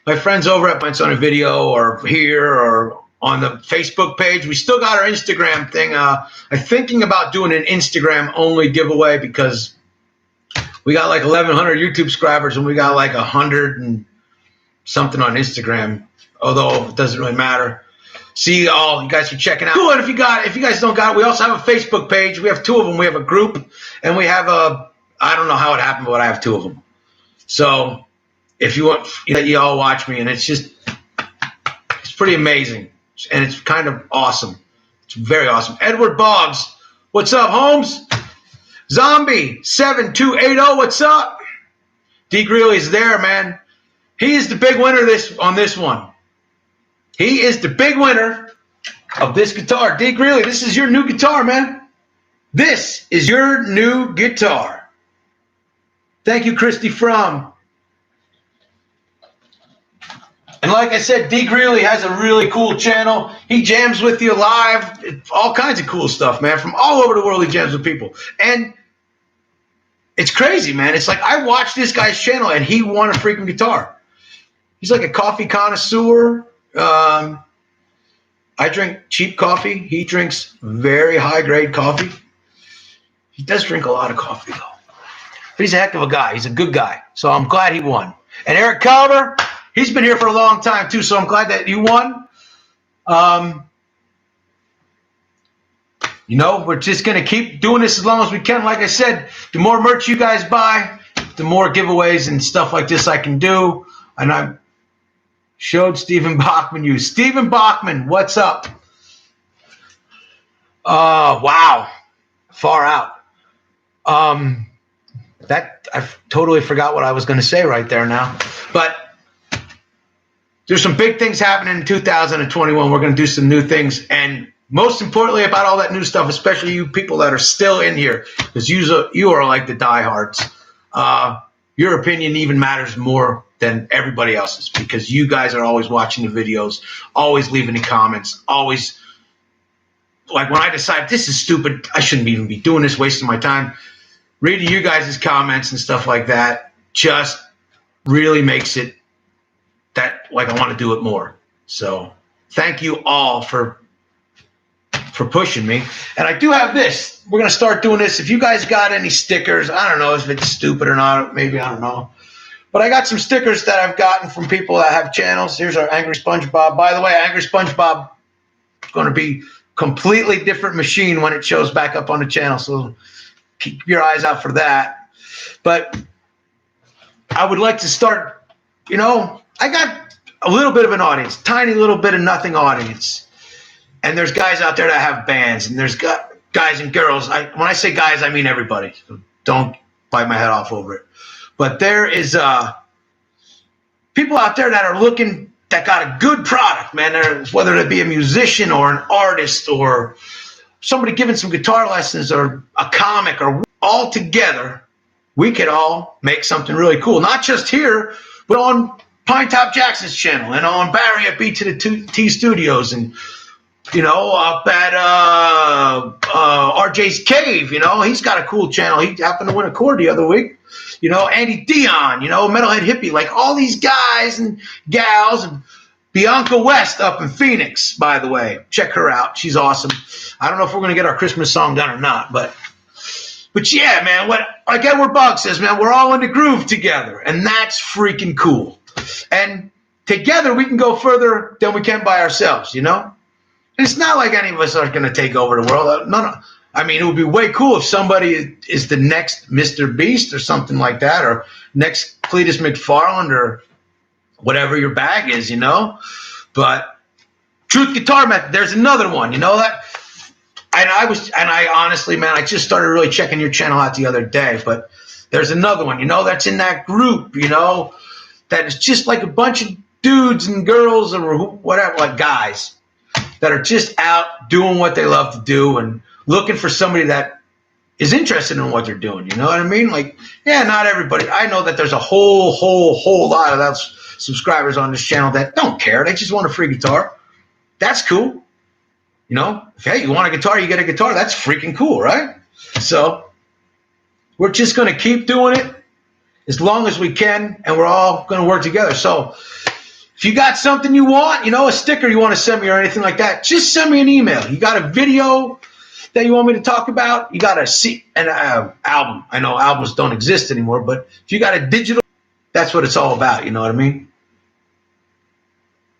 my friends over at Points on a Video or here or on the Facebook page, we still got our Instagram thing. I'm thinking about doing an Instagram only giveaway because we got like 1,100 YouTube subscribers and we got like 100 and something on Instagram, although it doesn't really matter. See all you guys are checking out. And if you guys don't got it, we also have a Facebook page. We have two of them. We have a group and we have I don't know how it happened, but I have two of them. So if you want, you all watch me, and it's pretty amazing, and it's kind of awesome. It's very awesome. Edward Boggs, what's up, Holmes? Zombie 7280, what's up? D. Greeley's there, man. He is the big winner on this one. He is the big winner of this guitar. D. Greeley, this is your new guitar, man. This is your new guitar. Thank you, Christy Fromm. And like I said, D. Greeley has a really cool channel. He jams with you live. All kinds of cool stuff, man. From all over the world, he jams with people. And it's crazy, man. It's like I watched this guy's channel, and he won a freaking guitar. He's like a coffee connoisseur. I drink cheap coffee. He drinks very high-grade coffee. He does drink a lot of coffee, though. But he's a heck of a guy. He's a good guy. So I'm glad he won. And Eric Calver, he's been here for a long time, too. So I'm glad that you won. We're just going to keep doing this as long as we can. Like I said, the more merch you guys buy, the more giveaways and stuff like this I can do. And I showed Stephen Bachman you. Stephen Bachman, what's up? Wow. Far out. That I totally forgot what I was going to say right there now. But there's some big things happening in 2021. We're going to do some new things. And most importantly about all that new stuff, especially you people that are still in here, because you are like the diehards. Your opinion even matters more than everybody else's because you guys are always watching the videos, always leaving the comments, always like when I decide this is stupid, I shouldn't even be doing this, wasting my time. Reading you guys' comments and stuff like that just really makes it that like I want to do it more. So thank you all for pushing me. And I do have this. We're going to start doing this. If you guys got any stickers, I don't know if it's stupid or not. Maybe, I don't know. But I got some stickers that I've gotten from people that have channels. Here's our Angry SpongeBob. By the way, Angry SpongeBob is going to be completely different machine when it shows back up on the channel. So keep your eyes out for that. But I would like to start, I got a little bit of an audience, tiny little bit of nothing audience. And there's guys out there that have bands, and there's guys and girls. When I say guys, I mean everybody. So don't bite my head off over it. But there is people out there that are looking, that got a good product, man. Whether it be a musician or an artist or somebody giving some guitar lessons or a comic or all together, we could all make something really cool. Not just here, but on Pine Top Jackson's channel and on Barry at Beat to the T Studios and, up at RJ's Cave. He's got a cool channel. He happened to win a chord the other week. Andy Dion, Metalhead Hippie, like all these guys and gals, and Bianca West up in Phoenix, by the way. Check her out. She's awesome. I don't know if we're going to get our Christmas song done or not, but yeah, man, like Edward Boggs says, man, we're all in the groove together, and that's freaking cool. And together we can go further than we can by ourselves, And it's not like any of us are going to take over the world. No. I mean, it would be way cool if somebody is the next Mr. Beast or something like that, or next Cletus McFarland or whatever your bag is, But Truth Guitar Method, there's another one, that. And I honestly, man, I just started really checking your channel out the other day, but there's another one, that's in that group, that is just like a bunch of dudes and girls or whatever, like guys that are just out doing what they love to do and looking for somebody that is interested in what they're doing. You know what I mean? Like, yeah, not everybody. I know that there's a whole lot of those subscribers on this channel that don't care. They just want a free guitar. That's cool. If, hey, you want a guitar, you get a guitar. That's freaking cool, right? So we're just going to keep doing it as long as we can, and we're all going to work together. So if you got something you want, a sticker you want to send me or anything like that, just send me an email. You got a video that you want me to talk about? You got an album. I know albums don't exist anymore, but if you got a digital, that's what it's all about. You know what I mean?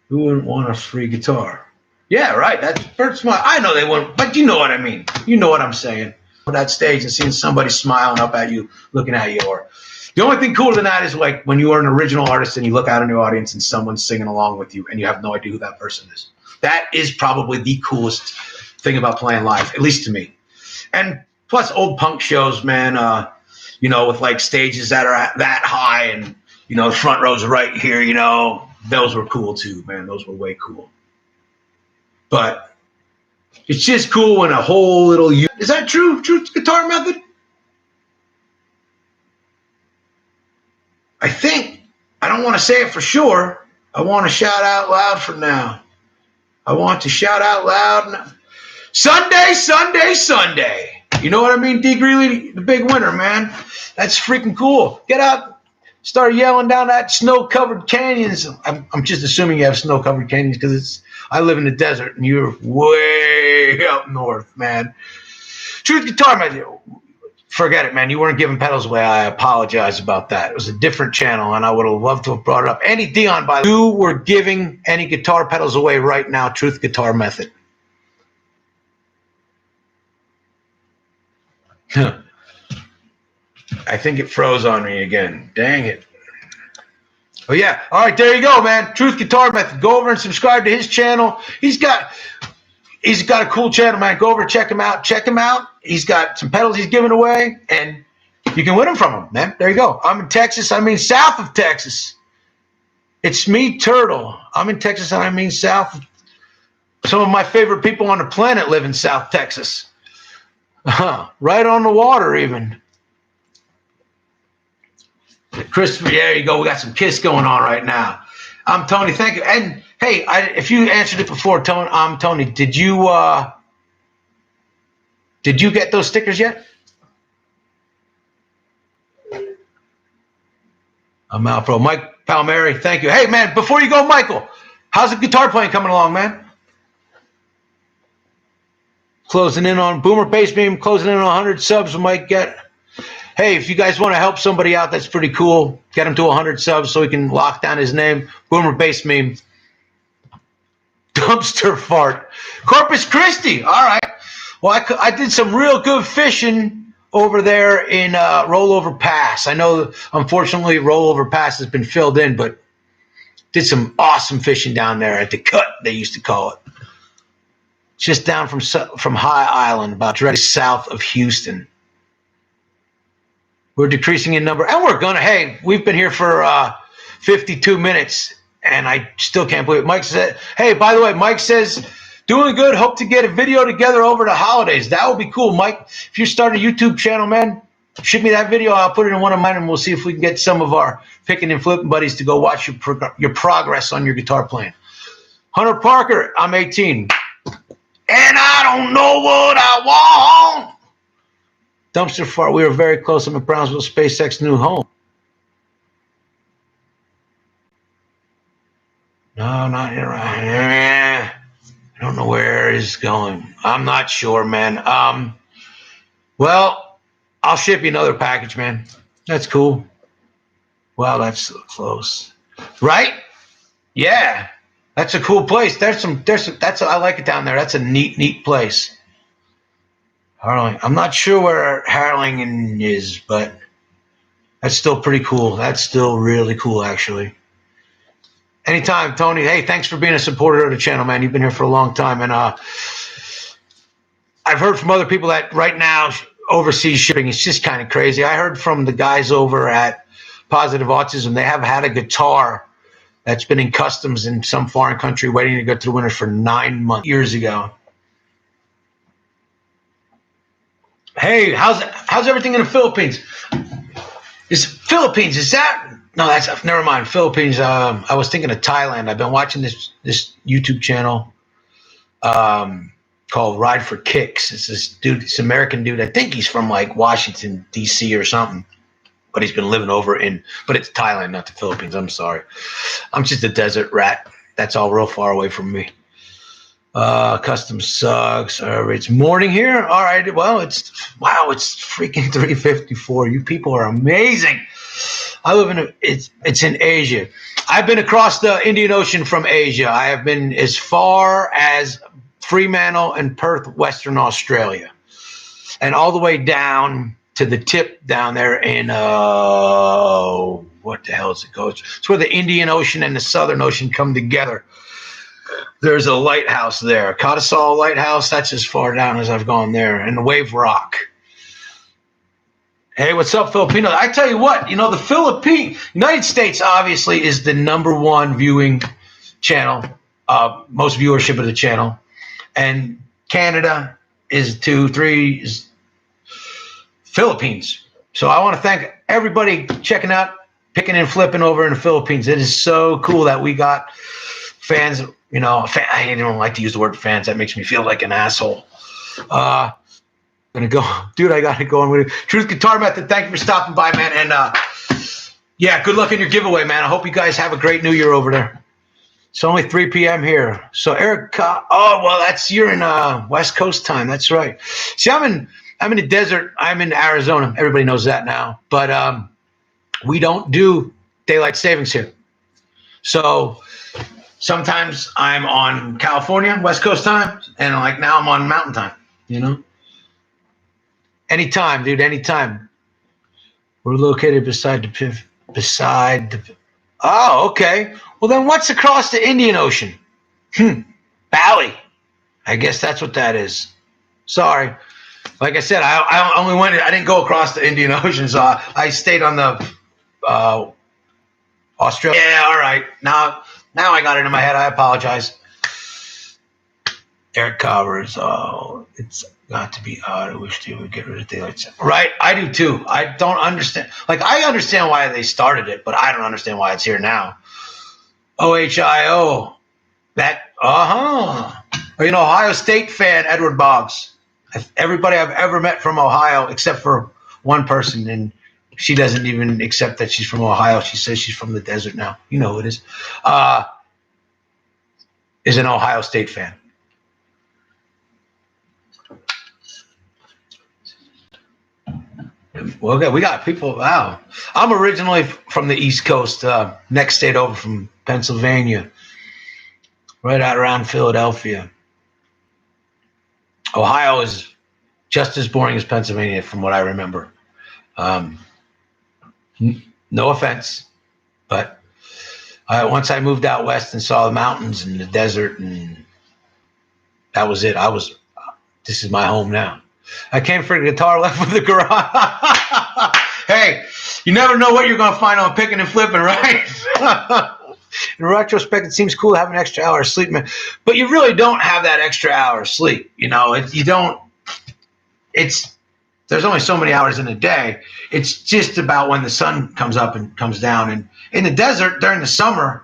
Who wouldn't want a free guitar? Yeah, right. That hurts I know they wouldn't, but you know what I mean. You know what I'm saying. On that stage and seeing somebody smiling up at you, looking at you, or the only thing cooler than that is like when you are an original artist and you look out in the audience and someone's singing along with you and you have no idea who that person is. That is probably the coolest thing about playing live, at least to me. And plus old punk shows, man, with like stages that are that high and, the front rows right here, those were cool too, man. Those were way cool. But it's just cool when a whole little... Is that true? Truth Guitar Method? I think. I don't want to say it for sure. I want to shout out loud for now. I want to shout out loud now. Sunday, Sunday, Sunday. You know what I mean? D. Greeley, the big winner, man. That's freaking cool. Get out. Start yelling down that snow-covered canyons. I'm just assuming you have snow-covered canyons because I live in the desert and you're way up north, man. Truth Guitar Method. Forget it, man. You weren't giving pedals away. I apologize about that. It was a different channel, and I would have loved to have brought it up. Andy Dion, by the way, you were giving any guitar pedals away right now, Truth Guitar Method. I think it froze on me again. Dang it. Oh, yeah. All right, there you go, man. Truth Guitar Method. Go over and subscribe to his channel. He's got a cool channel, man. Go over, check him out. Check him out. He's got some pedals he's giving away, and you can win them from him, man. There you go. I'm in Texas. I mean south of Texas. It's me, Turtle. I'm in Texas, and I mean south. Some of my favorite people on the planet live in South Texas. Right on the water, even. Christopher, there you go. We got some Kiss going on right now. I'm Tony. Thank you. And hey, if you answered it before, Tony, I'm Tony. Did you get those stickers yet? I'm out, bro. Mike Palmieri, thank you. Hey, man, before you go, Michael, how's the guitar playing coming along, man? Closing in on Boomer Bass Beam, closing in on 100 subs. We might get. Hey, if you guys want to help somebody out, that's pretty cool. Get him to 100 subs so we can lock down his name. Boomer Bass Meme. Dumpster Fart. Corpus Christi. All right. Well, I did some real good fishing over there in Rollover Pass. I know, unfortunately, Rollover Pass has been filled in, but did some awesome fishing down there at the Cut, they used to call it. Just down from High Island, about directly south of Houston. We're decreasing in number, and we're gonna. Hey, we've been here for 52 minutes, and I still can't believe it. Mike said, "Hey, by the way, Mike says Doing good. Hope to get a video together over the holidays. That would be cool, Mike. If you're starting a YouTube channel, man, ship me that video. I'll put it in one of mine, and we'll see if we can get some of our picking and flipping buddies to go watch your progress on your guitar playing. Hunter Parker, I'm 18. And I don't know what I want. Dumpster fart. We were very close. I'm at Brownsville, SpaceX new home. No, not here. I don't know where it's going. I'm not sure, man. Well, I'll ship you another package, man. That's cool. Wow, that's so close. Right? Yeah. That's a cool place. I like it down there. That's a neat place. Harling. I'm not sure where Harlingen is, but that's still pretty cool. That's still really cool, actually. Anytime, Tony. Hey, thanks for being a supporter of the channel, man. You've been here for a long time. And I've heard from other people that right now overseas shipping is just kind of crazy. I heard from the guys over at Positive Autism. They have had a guitar that's been in customs in some foreign country waiting to go to the winter for 9 months, years ago. Hey, how's everything in the Philippines? Is that? No, that's never mind. Philippines. I was thinking of Thailand. I've been watching this YouTube channel called Ride for Kicks. It's this dude, this American dude. I think he's from like Washington D.C. or something, but he's been living over but it's Thailand, not the Philippines. I'm sorry. I'm just a desert rat. That's all real far away from me. Custom sucks. It's morning here. All right. Well, it's freaking 3:54. You people are amazing. I live it's in Asia. I've been across the Indian Ocean from Asia. I have been as far as Fremantle and Perth, Western Australia, and all the way down to the tip down there in what the hell is it called? It's where the Indian Ocean and the Southern Ocean come together. There's a lighthouse there, Cottesall Lighthouse. That's as far down as I've gone there, and Wave Rock. Hey, what's up, Filipino? I tell you what, the United States obviously is the #1 viewing channel, most viewership of the channel, and Canada is 2, 3 is Philippines. So I want to thank everybody checking out, picking and flipping over in the Philippines. It is so cool that we got fans. I don't like to use the word fans. That makes me feel like an asshole. Gonna go, dude. I gotta go. I'm gonna Truth Guitar Method. Thank you for stopping by, man. And yeah, good luck in your giveaway, man. I hope you guys have a great New Year over there. It's only 3 p.m. here. So Eric, you're in West Coast time. That's right. See, I'm in the desert. I'm in Arizona. Everybody knows that now. But we don't do daylight savings here. So sometimes I'm on California, West Coast time, and like now I'm on Mountain time. Anytime, dude. Anytime. We're located beside the PIV. Oh, okay. Well, then what's across the Indian Ocean? Bali. I guess that's what that is. Sorry. Like I said, I only went. I didn't go across the Indian Ocean, so I stayed on the Australia. Yeah, all right. Now I got it in my head. I apologize. Air covers. Oh, it's got to be odd. I wish they would get rid of daylight savings. Right, I do too. I don't understand. Like, I understand why they started it, but I don't understand why it's here now. OHIO. That, Are you an Ohio State fan, Edward Boggs? Everybody I've ever met from Ohio, except for one person, and she doesn't even accept that she's from Ohio. She says she's from the desert now. You know who it is. Is an Ohio State fan. Well, okay, we got people. Wow. I'm originally from the East Coast, next state over from Pennsylvania, right out around Philadelphia. Ohio is just as boring as Pennsylvania, from what I remember. No offense, but once I moved out west and saw the mountains and the desert, and that was it. This is my home now. I came for the guitar, left with the garage. Hey, you never know what you're going to find on picking and flipping, right? In retrospect, it seems cool to have an extra hour of sleep, man. But you really don't have that extra hour of sleep. You know, you don't. There's only so many hours in a day. It's just about when the sun comes up and comes down. And in the desert during the summer,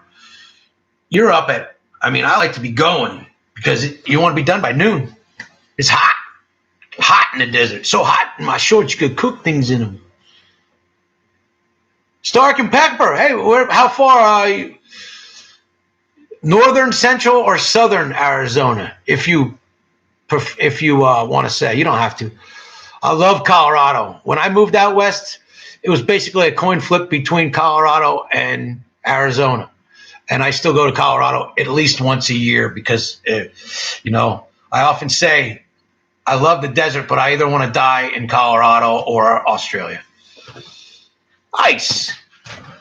you're up at. I mean, I like to be going because you want to be done by noon. It's hot in the desert. So hot in my shorts, you could cook things in them. Stark and Pepper. Hey, how far are you? Northern, central, or southern Arizona? If you want to say, you don't have to. I love Colorado. When I moved out west, it was basically a coin flip between Colorado and Arizona, and I still go to Colorado at least once a year because, you know, I often say I love the desert, but I either want to die in Colorado or Australia. Nice.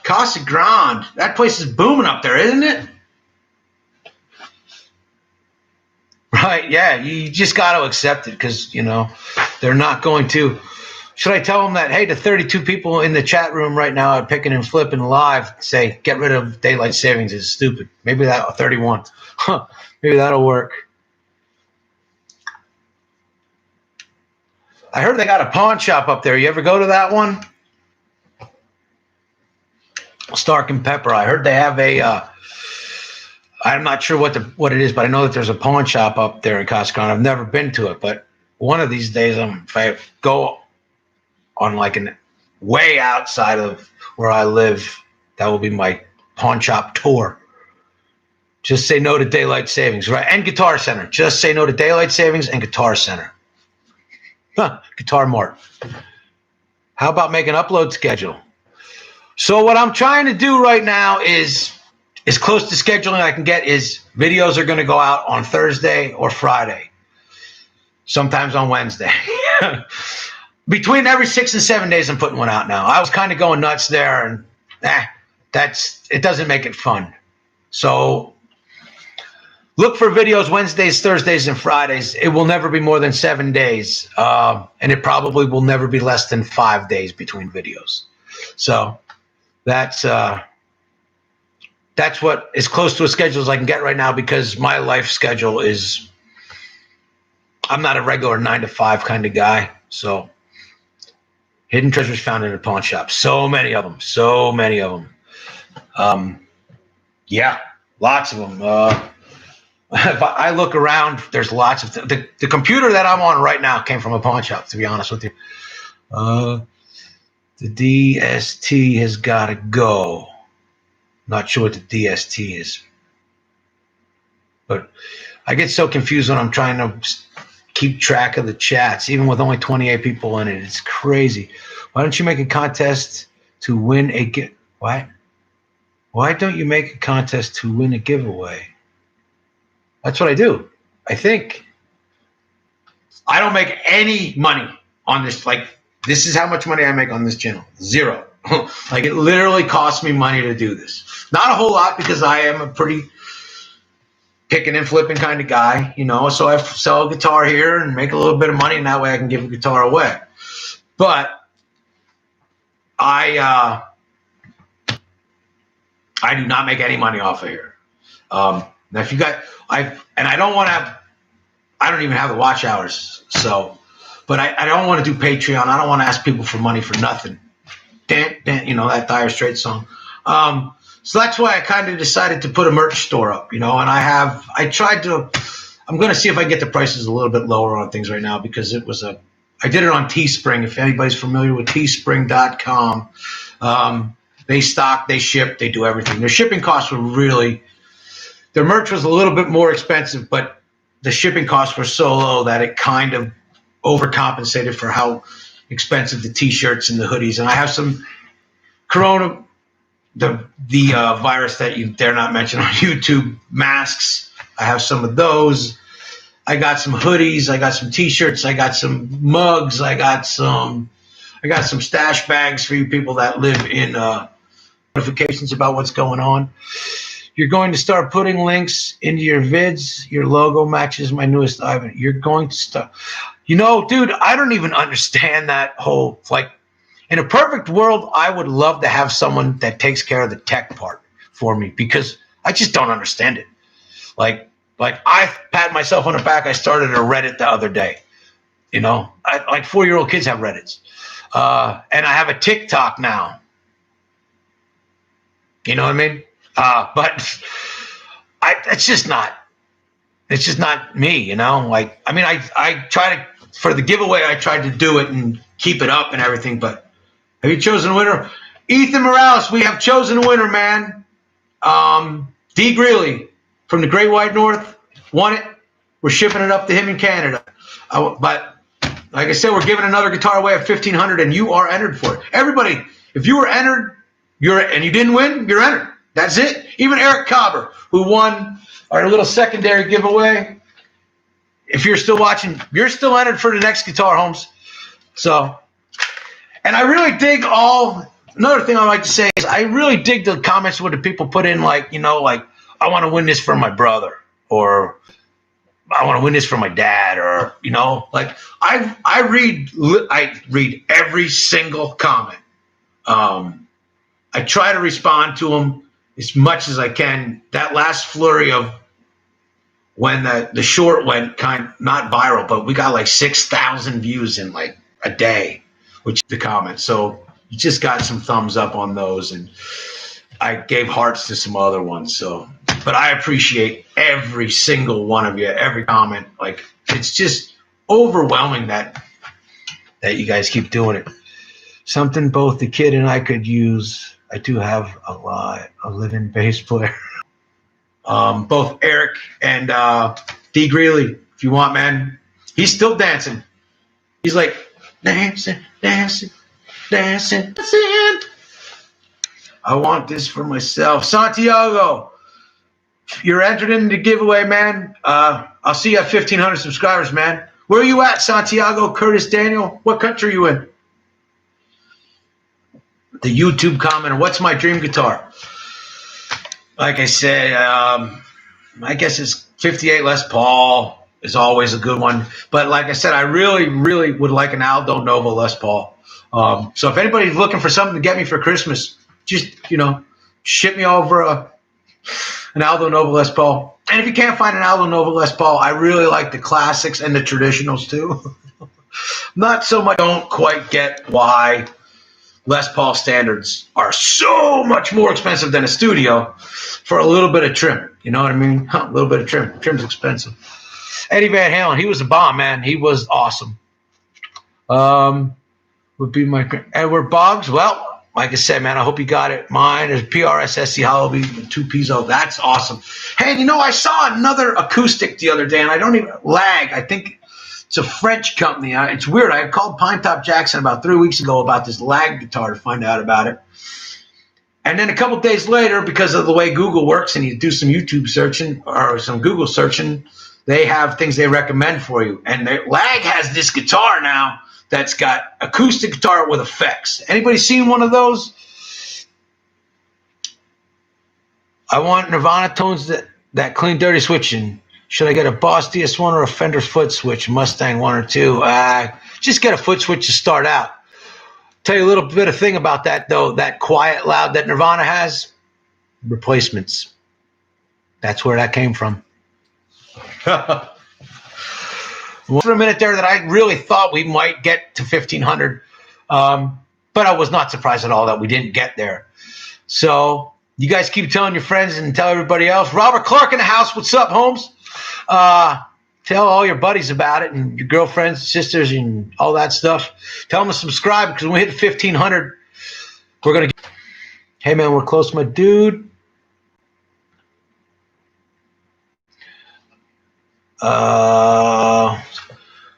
Casa Grande. That place is booming up there, isn't it? Right, yeah. You just got to accept it because, you know, they're not going to. Should I tell them that, hey, the 32 people in the chat room right now at Picking and Flipping Live say, get rid of daylight savings is stupid. Maybe 31. Maybe that'll work. I heard they got a pawn shop up there. You ever go to that one? Stark and Pepper. I heard they have I'm not sure what it is, but I know that there's a pawn shop up there in Casa Grande. I've never been to it, but one of these days, if I go on like an way outside of where I live, that will be my pawn shop tour. Just say no to daylight savings, right? And Guitar Center. Just say no to daylight savings and Guitar Center. Guitar Mart. How about make an upload schedule? So what I'm trying to do right now is as close to scheduling I can get is videos are going to go out on Thursday or Friday. Sometimes on Wednesday. Between every 6 and 7 days, I'm putting one out now. I was kind of going nuts there, and it doesn't make it fun. So look for videos Wednesdays, Thursdays, and Fridays. It will never be more than 7 days, and it probably will never be less than 5 days between videos. So that's what as close to a schedule as I can get right now because my life schedule is I'm not a regular 9 to 5 kind of guy. So hidden treasures found in a pawn shop. So many of them. Yeah, lots of them. If I look around, there's lots of the computer that I'm on right now came from a pawn shop, to be honest with you. The DST has got to go. Not sure what the DST is. But I get so confused when I'm trying to keep track of the chats, even with only 28 people in it. It's crazy. Why don't you make a contest to win a Why don't you make a contest to win a giveaway? That's what I do. I think. I don't make any money on this. Like, this is how much money I make on this channel. Zero. Like, it literally costs me money to do this. Not a whole lot because I am a pretty picking and flipping kind of guy, you know. So I sell a guitar here and make a little bit of money, and that way I can give a guitar away. But I do not make any money off of here. Now, if you got, I don't even have the watch hours. So, but I don't want to do Patreon. I don't want to ask people for money for nothing. You know, that Dire Straits song. So that's why I kind of decided to put a merch store up, you know, and I'm going to see if I can get the prices a little bit lower on things right now because I did it on Teespring. If anybody's familiar with teespring.com, they stock, they ship, they do everything. Their shipping costs were their merch was a little bit more expensive, but the shipping costs were so low that it kind of overcompensated for how expensive the t-shirts and the hoodies. And I have some Corona, the virus that you dare not mention on YouTube, masks. I have some of those. I got some hoodies. I got some t-shirts. I got some mugs. I got some stash bags for you people that live in notifications about what's going on. You're going to start putting links into your vids. Your logo matches my newest item. You're going to start. You know, dude, I don't even understand that whole, like, in a perfect world, I would love to have someone that takes care of the tech part for me because I just don't understand it. Like I pat myself on the back. I started a Reddit the other day. You know, like 4-year-old kids have Reddits. And I have a TikTok now. You know what I mean? But it's just not me, you know? Like, I mean, I try to, for the giveaway, I tried to do it and keep it up and everything, but have you chosen a winner? Ethan Morales, we have chosen a winner, man. D. Greeley from the Great White North won it. We're shipping it up to him in Canada. But like I said, we're giving another guitar away at $1,500, and you are entered for it. Everybody, if you were entered, and you didn't win, you're entered. That's it. Even Eric Cobber, who won our little secondary giveaway. If you're still watching, you're still entered for the next guitar, Holmes. So, and I really dig another thing I like to say is I really dig the comments where the people put in, like, you know, like, I want to win this for my brother, or I want to win this for my dad, or, you know, like I read every single comment. I try to respond to them as much as I can. That last flurry of when the short went not viral, but we got like 6,000 views in like a day, which the comments. So you just got some thumbs up on those, and I gave hearts to some other ones. So, but I appreciate every single one of you, every comment. Like, it's just overwhelming that you guys keep doing it. Something both the kid and I could use. I do have a living bass player. Both Eric and D. Greeley, if you want, man. He's still dancing. He's like, dancing, dancing, dancing, dancing. I want this for myself. Santiago, you're entered in the giveaway, man. I'll see you at 1,500 subscribers, man. Where are you at, Santiago? Curtis Daniel? What country are you in? The YouTube commenter, what's my dream guitar? Like I said, I guess it's 58 Les Paul is always a good one. But like I said, I really, really would like an Aldo Nova Les Paul. So if anybody's looking for something to get me for Christmas, just, you know, ship me over an Aldo Nova Les Paul. And if you can't find an Aldo Nova Les Paul, I really like the classics and the traditionals too. Not so much, don't quite get why Les Paul standards are so much more expensive than a studio for a little bit of trim. You know what I mean? A little bit of trim. Trim's expensive. Eddie Van Halen, he was a bomb, man. He was awesome. Would be my Edward Boggs. Well, like I said, man, I hope you got it. Mine is PRS SC Hollowby 2 Piezo. That's awesome. Hey, you know, I saw another acoustic the other day, and I don't even lag. I think it's a French company. It's weird. I called Pine Top Jackson about 3 weeks ago about this lag guitar to find out about it. And then a couple of days later, because of the way Google works and you do some YouTube searching or some Google searching, they have things they recommend for you. And Lag has this guitar now that's got acoustic guitar with effects. Anybody seen one of those? I want Nirvana tones that clean, dirty switching. Should I get a Boss DS1 or a Fender foot switch, Mustang 1 or 2? Just get a foot switch to start out. Tell you a little bit of thing about that, though. That quiet, loud that Nirvana has, replacements. That's where that came from. For a minute there that I really thought we might get to 1,500, but I was not surprised at all that we didn't get there. So you guys keep telling your friends and tell everybody else. Robert Clark in the house. What's up, Holmes? Tell all your buddies about it and your girlfriends, sisters, and all that stuff. Tell them to subscribe because when we hit 1,500, we're going to get... Hey, man, we're close, my dude.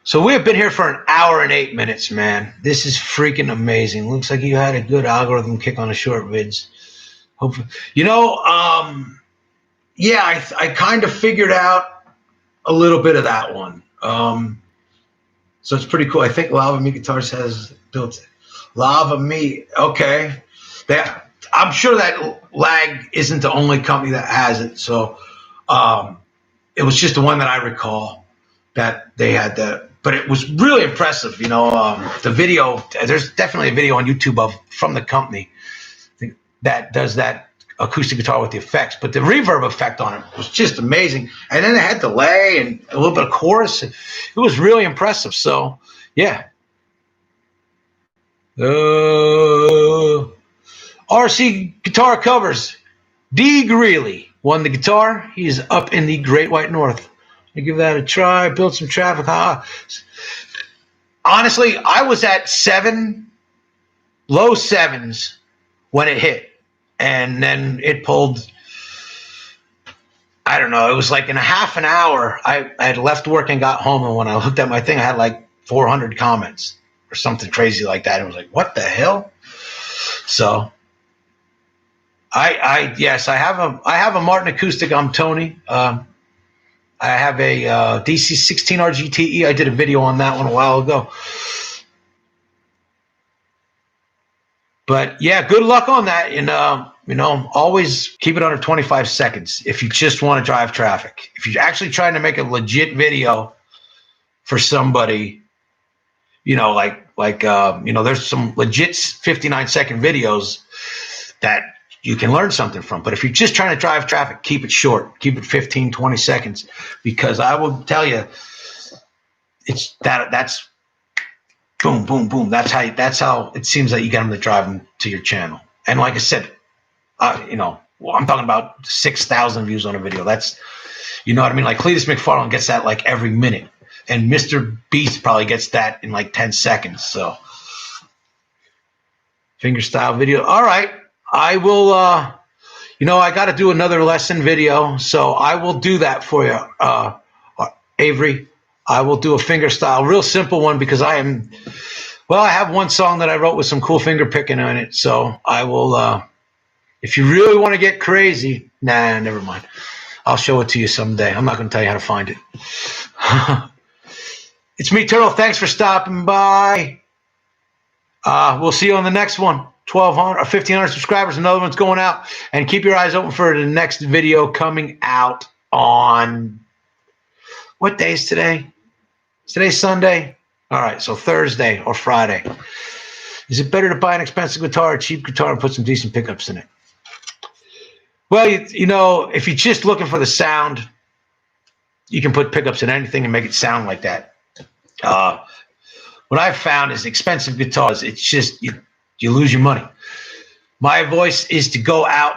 So we have been here for an hour and 8 minutes, man. This is freaking amazing. Looks like you had a good algorithm kick on the short vids. Hopefully, you know, yeah, I kind of figured out a little bit of that one. So it's pretty cool. I think Lava Me Guitars has built it. Lava Me, okay. I'm sure that Lag isn't the only company that has it. So it was just the one that I recall that they had that. But it was really impressive, you know. The video, there's definitely a video on YouTube from the company that does that acoustic guitar with the effects, but the reverb effect on it was just amazing. And then it had delay and a little bit of chorus. It was really impressive. So, yeah. RC Guitar Covers. D. Greeley won the guitar. He's up in the Great White North. I give that a try. Build some traffic. Honestly, I was at low sevens when it hit. And then it pulled, I don't know, it was like in a half an hour. I had left work and got home. And when I looked at my thing, I had like 400 comments or something crazy like that. It was like, what the hell? So yes, I have a Martin acoustic. I'm Tony. I have a DC16 RGTE. I did a video on that one a while ago. But yeah, good luck on that. And always keep it under 25 seconds if you just want to drive traffic. If you're actually trying to make a legit video for somebody, there's some legit 59-second videos that you can learn something from. But if you're just trying to drive traffic, keep it short. Keep it 15, 20 seconds. Because I will tell you, that's boom, boom, boom. That's how it seems that you get them to drive them to your channel. And like I said, I'm talking about 6,000 views on a video. That's, you know what I mean? Like Cletus McFarland gets that like every minute. And Mr. Beast probably gets that in like 10 seconds. So fingerstyle video. All right. I will, I got to do another lesson video. So I will do that for you, Avery. I will do a fingerstyle, real simple one, because I have one song that I wrote with some cool finger picking on it. So I will, if you really want to get crazy, never mind. I'll show it to you someday. I'm not going to tell you how to find it. It's me, Turtle. Thanks for stopping by. We'll see you on the next one. 1,200 or 1,500 subscribers. Another one's going out. And keep your eyes open for the next video coming out on, what day is today? Today's Sunday. All right, so Thursday or Friday. Is it better to buy an expensive guitar or a cheap guitar and put some decent pickups in it? Well, if you're just looking for the sound, you can put pickups in anything and make it sound like that. What I've found is expensive guitars, it's just you lose your money. My advice is to go out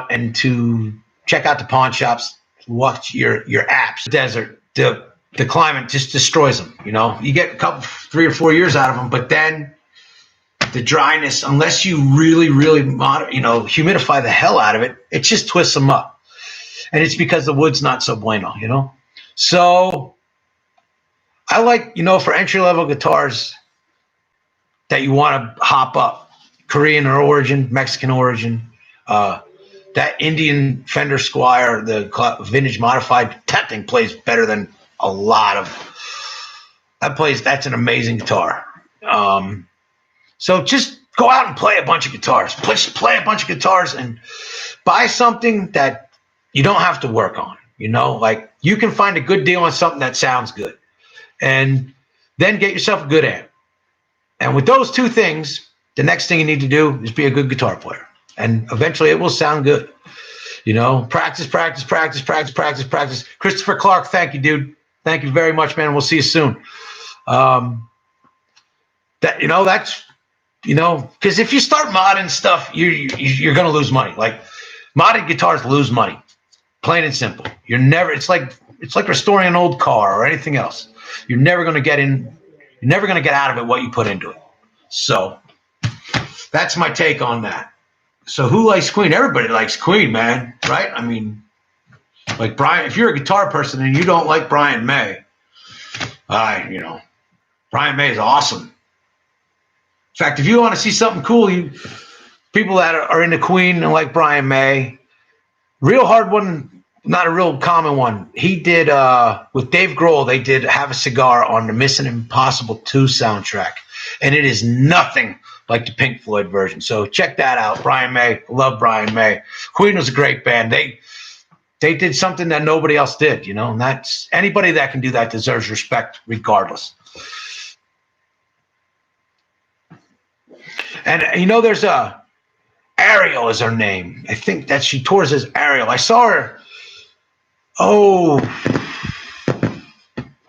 and to check out the pawn shops, watch your apps. Desert, the climate just destroys them. You get a couple, 3 or 4 years out of them, but then the dryness, unless you really, really, humidify the hell out of it, it just twists them up. And it's because the wood's not so bueno, So I like, for entry-level guitars that you want to hop up, Korean origin, Mexican origin, that Indian Fender Squire, the vintage modified, that thing plays better than a lot of, that's an amazing guitar. So just go out and play a bunch of guitars. Play a bunch of guitars and buy something that you don't have to work on. Like you can find a good deal on something that sounds good. And then get yourself a good amp. And with those two things, the next thing you need to do is be a good guitar player. And eventually it will sound good. Practice, practice, practice, practice, practice, practice. Christopher Clark, thank you, dude. Thank you very much, man. We'll see you soon. Because if you start modding stuff, you're going to lose money. Like modded guitars lose money, plain and simple. It's like restoring an old car or anything else. You're never going to get out of it what you put into it. So that's my take on that. So who likes Queen? Everybody likes Queen, man. Right? I mean, like Brian, if you're a guitar person and you don't like Brian May, Brian May is awesome. In fact, if you want to see something cool, people that are into Queen and like Brian May, real hard one, not a real common one. He did, with Dave Grohl, they did Have a Cigar on the Mission Impossible 2 soundtrack. And it is nothing like the Pink Floyd version. So check that out. Brian May, love Brian May. Queen was a great band. They did something that nobody else did, and that's anybody that can do that deserves respect regardless. And there's Ariel is her name. I think that she tours as Ariel. I saw her, a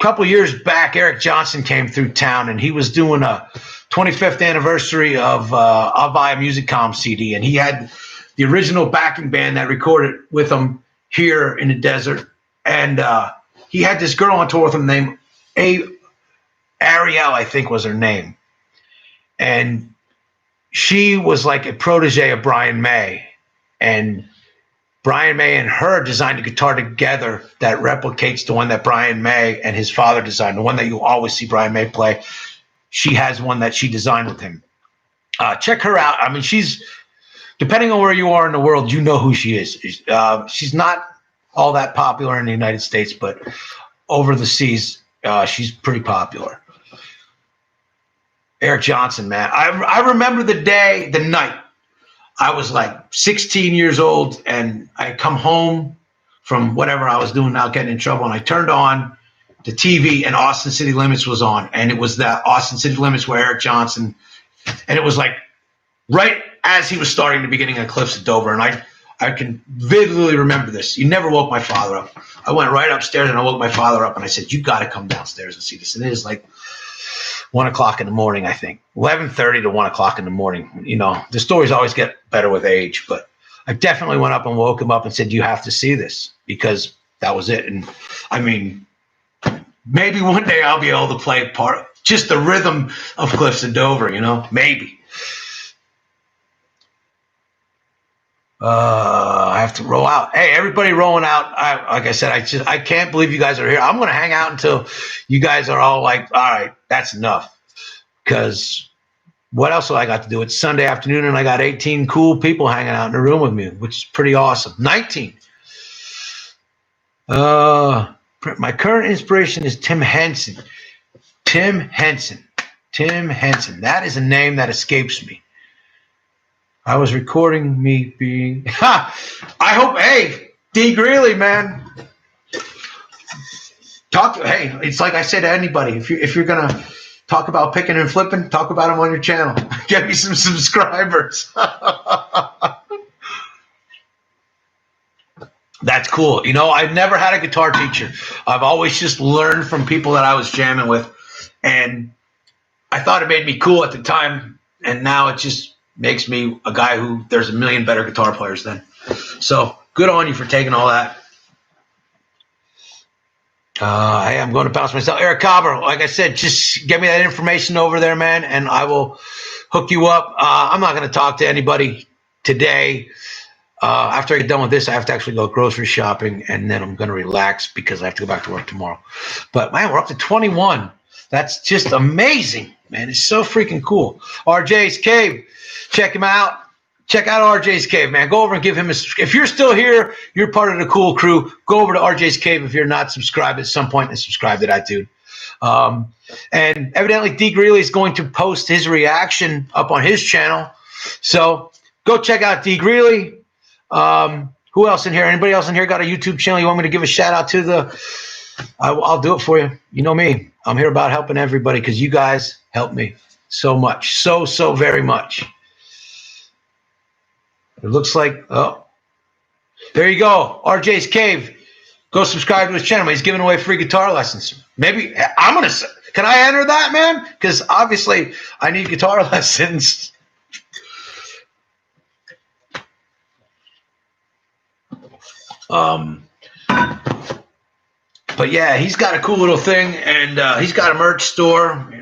couple years back. Eric Johnson came through town, and he was doing a 25th anniversary of I'll Buy a Musicom CD, and he had the original backing band that recorded with him here in the desert. And he had this girl on tour with him named Ariel, I think was her name. And she was like a protege of Brian May. And Brian May and her designed a guitar together that replicates the one that Brian May and his father designed, the one that you always see Brian May play. She has one that she designed with him. Check her out. I mean, she's, depending on where you are in the world, you know who she is. She's not all that popular in the United States, but over the seas, she's pretty popular. Eric Johnson, man. I remember the night. I was like 16 years old, and I come home from whatever I was doing, out getting in trouble, and I turned on the TV, and Austin City Limits was on, and it was that Austin City Limits where Eric Johnson, and it was like right as he was starting the beginning of Cliffs of Dover, and I can vividly remember this. He never woke my father up. I went right upstairs, and I woke my father up, and I said, "You got to come downstairs and see this." And it is like 1 o'clock in the morning, I think, 11:30 to 1 o'clock in the morning. You know, the stories always get better with age, but I definitely went up and woke him up and said, "You have to see this," because that was it. And I mean, maybe one day I'll be able to play just the rhythm of Cliffs of Dover, you know, maybe. I have to roll out. Hey, everybody rolling out. Like I said, I can't believe you guys are here. I'm going to hang out until you guys are all like, all right, that's enough. Because what else do I got to do? It's Sunday afternoon, and I got 18 cool people hanging out in the room with me, which is pretty awesome. 19. My current inspiration is Tim Henson. Tim Henson. That is a name that escapes me. I was recording me being. I hope. Hey, D. Greeley, man. Hey, it's like I say to anybody. If you're gonna talk about picking and flipping, talk about them on your channel. Get me some subscribers. That's cool. You know, I've never had a guitar teacher. I've always just learned from people that I was jamming with, and I thought it made me cool at the time, and now it just makes me a guy who there's a million better guitar players than. So good on you for taking all that. Hey, I'm going to bounce myself. Eric Cobber, like I said, just get me that information over there, man, and I will hook you up. I'm not going to talk to anybody today. After I get done with this, I have to actually go grocery shopping, and then I'm going to relax because I have to go back to work tomorrow. But, man, we're up to 21. That's just amazing, man. It's so freaking cool. RJ's Cave. Check him out. Check out RJ's Cave, man. Go over and give him if you're still here, you're part of the cool crew. Go over to RJ's Cave if you're not subscribed at some point and subscribe to that dude. And evidently D. Greeley is going to post his reaction up on his channel. So go check out D. Greeley. Who else in here? Anybody else in here got a YouTube channel you want me to give a shout out to? I'll do it for you. You know me. I'm here about helping everybody because you guys help me so much. So very much. It looks like, oh, there you go. RJ's Cave. Go subscribe to his channel. He's giving away free guitar lessons. Maybe I'm going to, can I enter that, man? Because obviously I need guitar lessons. But yeah, he's got a cool little thing, and he's got a merch store.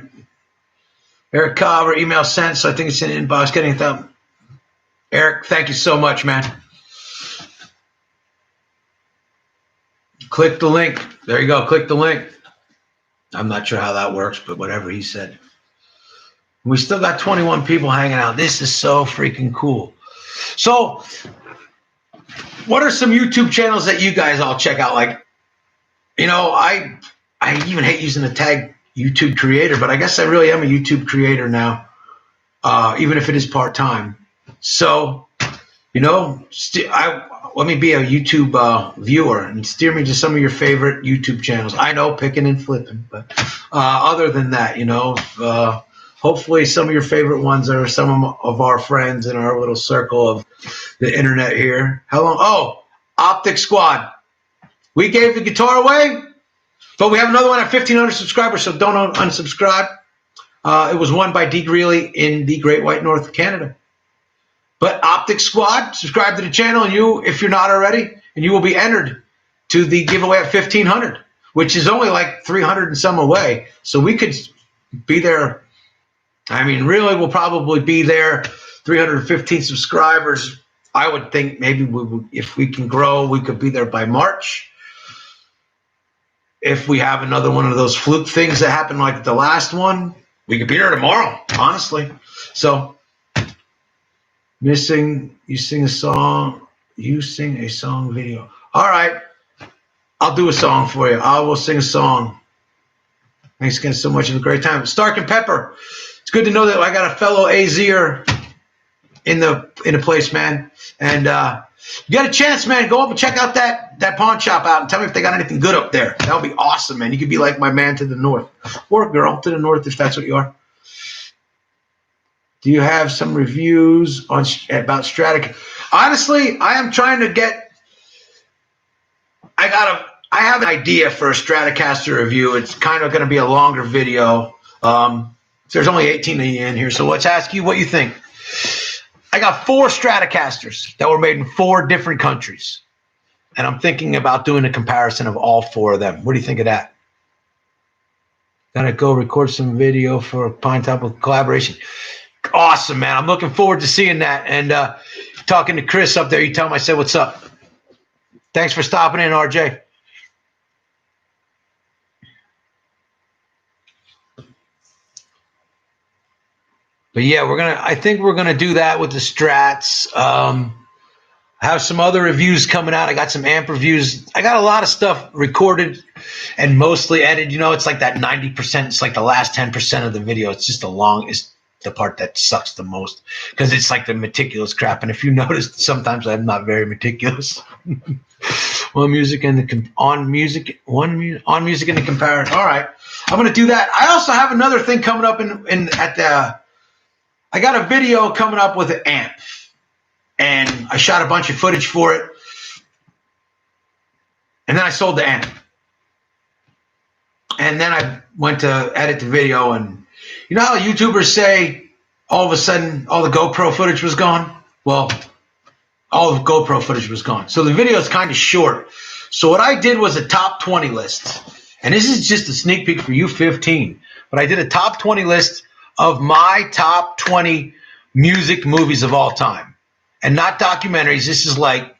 Eric Cobber, email sent, so I think it's in the inbox. Getting a thumb. Eric, thank you so much, man. Click the link. There you go. Click the link. I'm not sure how that works, but whatever he said. We still got 21 people hanging out. This is so freaking cool. So, what are some YouTube channels that you guys all check out? Like, you know, I even hate using the tag YouTube creator, but I guess I really am a YouTube creator now, even if it is part-time. So, you know, let me be a YouTube viewer and steer me to some of your favorite YouTube channels. I know picking and flipping, but other than that, you know, Hopefully some of your favorite ones are some of our friends in our little circle of the internet here. How long? Oh, Optic Squad. We gave the guitar away, but we have another one at 1,500 subscribers, so don't unsubscribe. It was won by D. Greeley in the Great White North of Canada. But Optic Squad, subscribe to the channel, and you, if you're not already, and you will be entered to the giveaway at 1,500, which is only like 300 and some away. So we could be there. I mean, really, we'll probably be there. 315 subscribers. I would think maybe if we can grow, we could be there by March. If we have another one of those fluke things that happened like the last one, we could be there tomorrow, honestly. So, you sing a song video. All right, I'll do a song for you. I will sing a song. Thanks again so much. Have a great time. Stark and Pepper. It's good to know that I got a fellow AZer in the place, man. And you got a chance, man, go up and check out that pawn shop out and tell me if they got anything good up there. That would be awesome, man. You could be like my man to the north, or girl to the north if that's what you are. Do you have some reviews about Stratocaster? Honestly, I am trying to get. I have an idea for a Stratocaster review. It's kind of going to be a longer video. There's only 18 of you in here, so let's ask you what you think. I got 4 Stratocasters that were made in 4 different countries, and I'm thinking about doing a comparison of all 4 of them. What do you think of that? Gotta go record some video for Pinetop collaboration. Awesome, man. I'm looking forward to seeing that. And talking to Chris up there, you tell him I said, what's up? Thanks for stopping in, RJ. But yeah, I think we're gonna do that with the Strats. I have some other reviews coming out. I got some amp reviews. I got a lot of stuff recorded and mostly edited. You know, it's like that 90%. It's like the last 10% of the video. It's just it's the part that sucks the most because it's like the meticulous crap. And if you noticed, sometimes I'm not very meticulous. on music and the comparison. All right, I'm gonna do that. I also have another thing coming up I got a video coming up with an amp, and I shot a bunch of footage for it, and then I sold the amp, and then I went to edit the video, and you know how YouTubers say all of a sudden all the GoPro footage was gone? Well, all the GoPro footage was gone. So the video is kind of short. So what I did was a top 20 list. And this is just a sneak peek for you 15. But I did a top 20 list of my top 20 music movies of all time. And not documentaries. This is like,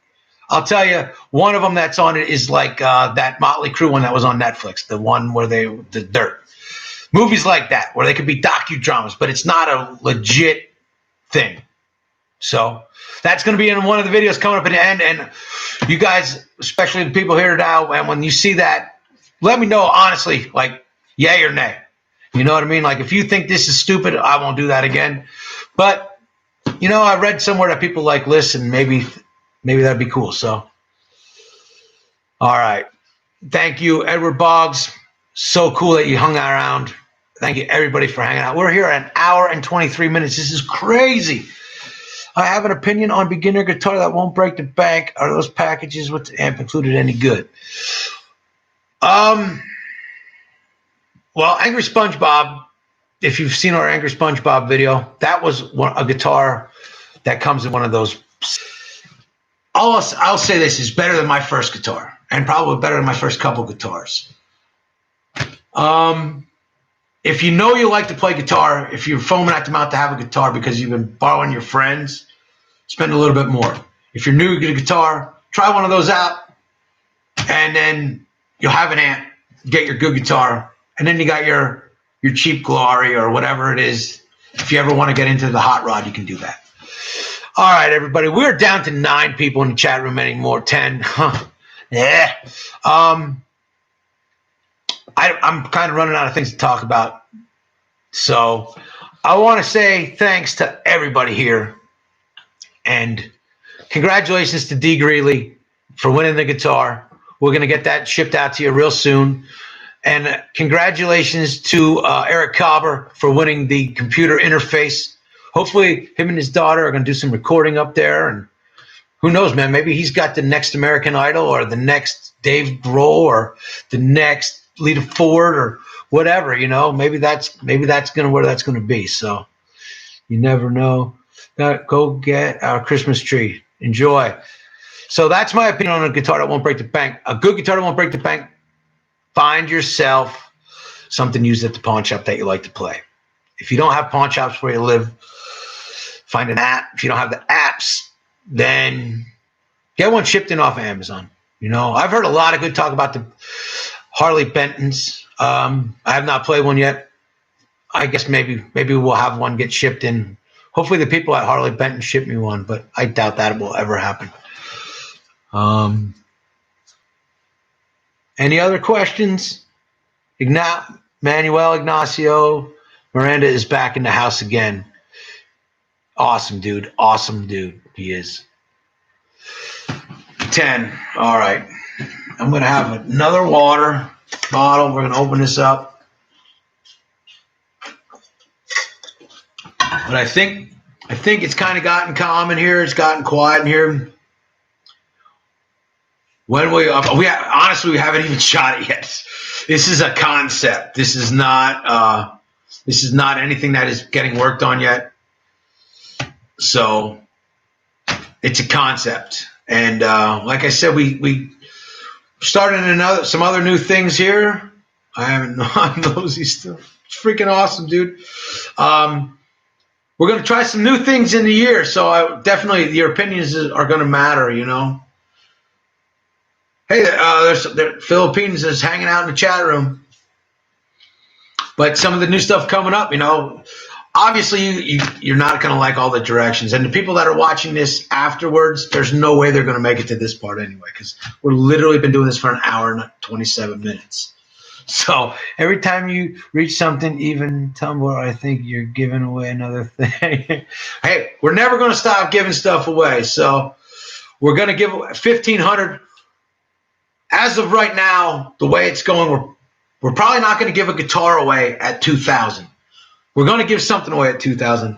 I'll tell you, one of them that's on it is like that Motley Crue one that was on Netflix. The one where the Dirt. Movies like that, where they could be docudramas, but it's not a legit thing. So that's going to be in one of the videos coming up at the end. And you guys, especially the people here now, and when you see that, let me know honestly, like yay or nay. You know what I mean? Like if you think this is stupid, I won't do that again. But, you know, I read somewhere that people like listen, maybe that'd be cool. So, all right. Thank you, Edward Boggs. So cool that you hung around. Thank you, everybody, for hanging out. We're here an hour and 23 minutes. This is crazy. I have an opinion on beginner guitar that won't break the bank. Are those packages with the amp included any good? Well, Angry SpongeBob, if you've seen our Angry SpongeBob video, that was a guitar that comes in one of those. I'll say this is better than my first guitar, and probably better than my first couple guitars. If you know you like to play guitar, if you're foaming at the mouth to have a guitar because you've been borrowing your friends, spend a little bit more. If you're new to guitar, try one of those out, and then you'll have an amp, get your good guitar, and then you got your cheap Glory or whatever it is. If you ever want to get into the hot rod, you can do that. All right, everybody, we're down to 9 people in the chat room anymore. 10. Yeah. I'm kind of running out of things to talk about. So I want to say thanks to everybody here. And congratulations to D. Greeley for winning the guitar. We're going to get that shipped out to you real soon. And congratulations to Eric Cobber for winning the computer interface. Hopefully him and his daughter are going to do some recording up there. And who knows, man, maybe he's got the next American Idol or the next Dave Grohl or the next Lita Ford or whatever, you know. Maybe that's going to where that's going to be. So you never know. Go get our Christmas tree. Enjoy. So that's my opinion on a guitar that won't break the bank. A good guitar that won't break the bank. Find yourself something used at the pawn shop that you like to play. If you don't have pawn shops where you live, find an app. If you don't have the apps, then get one shipped in off of Amazon. You know, I've heard a lot of good talk about the Harley Bentons. I have not played one yet. I guess maybe we'll have one get shipped in. Hopefully the people at Harley Benton ship me one, but I doubt that will ever happen. Any other questions? Manuel Ignacio Miranda is back in the house again. Awesome dude. Awesome dude. He is. 10. All right. I'm going to have another water bottle. We're going to open this up. But I think it's kind of gotten calm in here. It's gotten quiet in here. Honestly, we haven't even shot it yet. This is a concept. This is not anything that is getting worked on yet. So it's a concept. And like I said, we started some other new things here. I'm nosy still. It's freaking awesome, dude. We're going to try some new things in the year. So definitely your opinions are going to matter, you know. Hey, there's Philippines is hanging out in the chat room. But some of the new stuff coming up, you know, obviously you're not going to like all the directions. And the people that are watching this afterwards, there's no way they're going to make it to this part anyway, because we're literally been doing this for an hour and 27 minutes. So every time you reach something, even Tumblr, I think you're giving away another thing. Hey, we're never going to stop giving stuff away. So we're going to give 1,500. As of right now, the way it's going, we're probably not going to give a guitar away at 2,000. We're going to give something away at 2,000,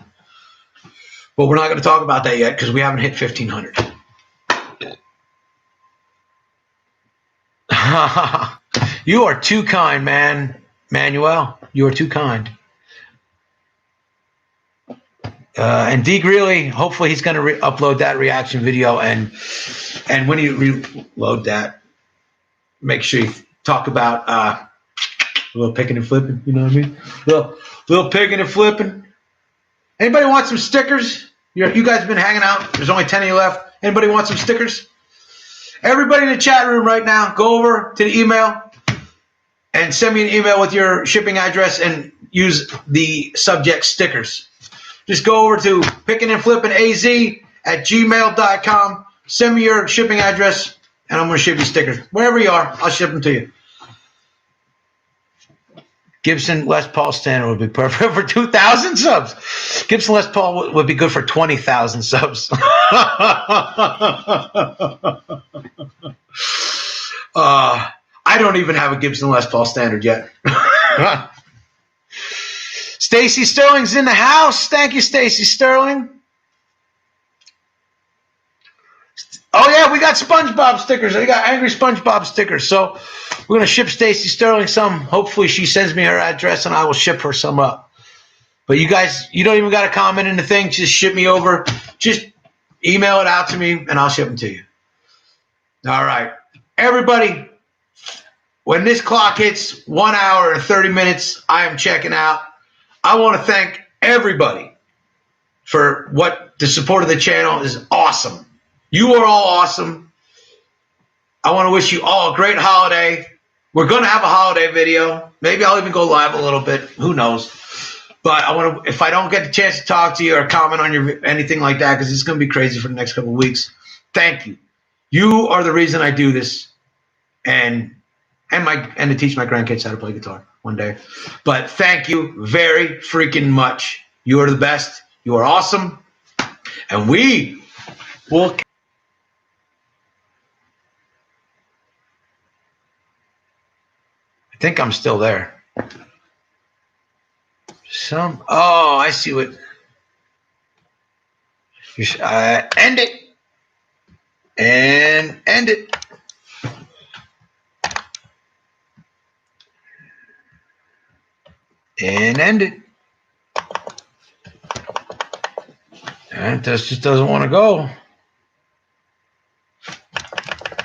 but we're not going to talk about that yet because we haven't hit 1,500. You are too kind, man, Manuel. You are too kind. And D Greeley, hopefully he's going to upload that reaction video, and when you reload that, make sure you talk about a little picking and flipping. You know what I mean? Little picking and flipping. Anybody want some stickers? You guys have been hanging out. There's only 10 of you left. Anybody want some stickers? Everybody in the chat room right now, go over to the email and send me an email with your shipping address and use the subject stickers. Just go over to pickingandflippingaz@gmail.com. Send me your shipping address, and I'm going to ship you stickers. Wherever you are, I'll ship them to you. Gibson Les Paul Standard would be perfect for 2,000 subs. Gibson Les Paul would be good for 20,000 subs. I don't even have a Gibson Les Paul Standard yet. Stacy Sterling's in the house. Thank you, Stacy Sterling. Oh, yeah, we got SpongeBob stickers. I got Angry SpongeBob stickers. So we're going to ship Stacy Sterling some. Hopefully she sends me her address, and I will ship her some up. But you guys, you don't even got to comment in the thing. Just ship me over. Just email it out to me, and I'll ship them to you. All right. Everybody, when this clock hits 1 hour and 30 minutes, I am checking out. I want to thank everybody for the support of the channel is awesome. You are all awesome. I want to wish you all a great holiday. We're going to have a holiday video. Maybe I'll even go live a little bit. Who knows? But if I don't get the chance to talk to you or comment on anything like that, because it's going to be crazy for the next couple of weeks, thank you. You are the reason I do this, and to teach my grandkids how to play guitar one day. But thank you very freaking much. You are the best. You are awesome. And we will. think I'm still there. Oh, I see what. End it. And end it. And end it. And it just doesn't want to go.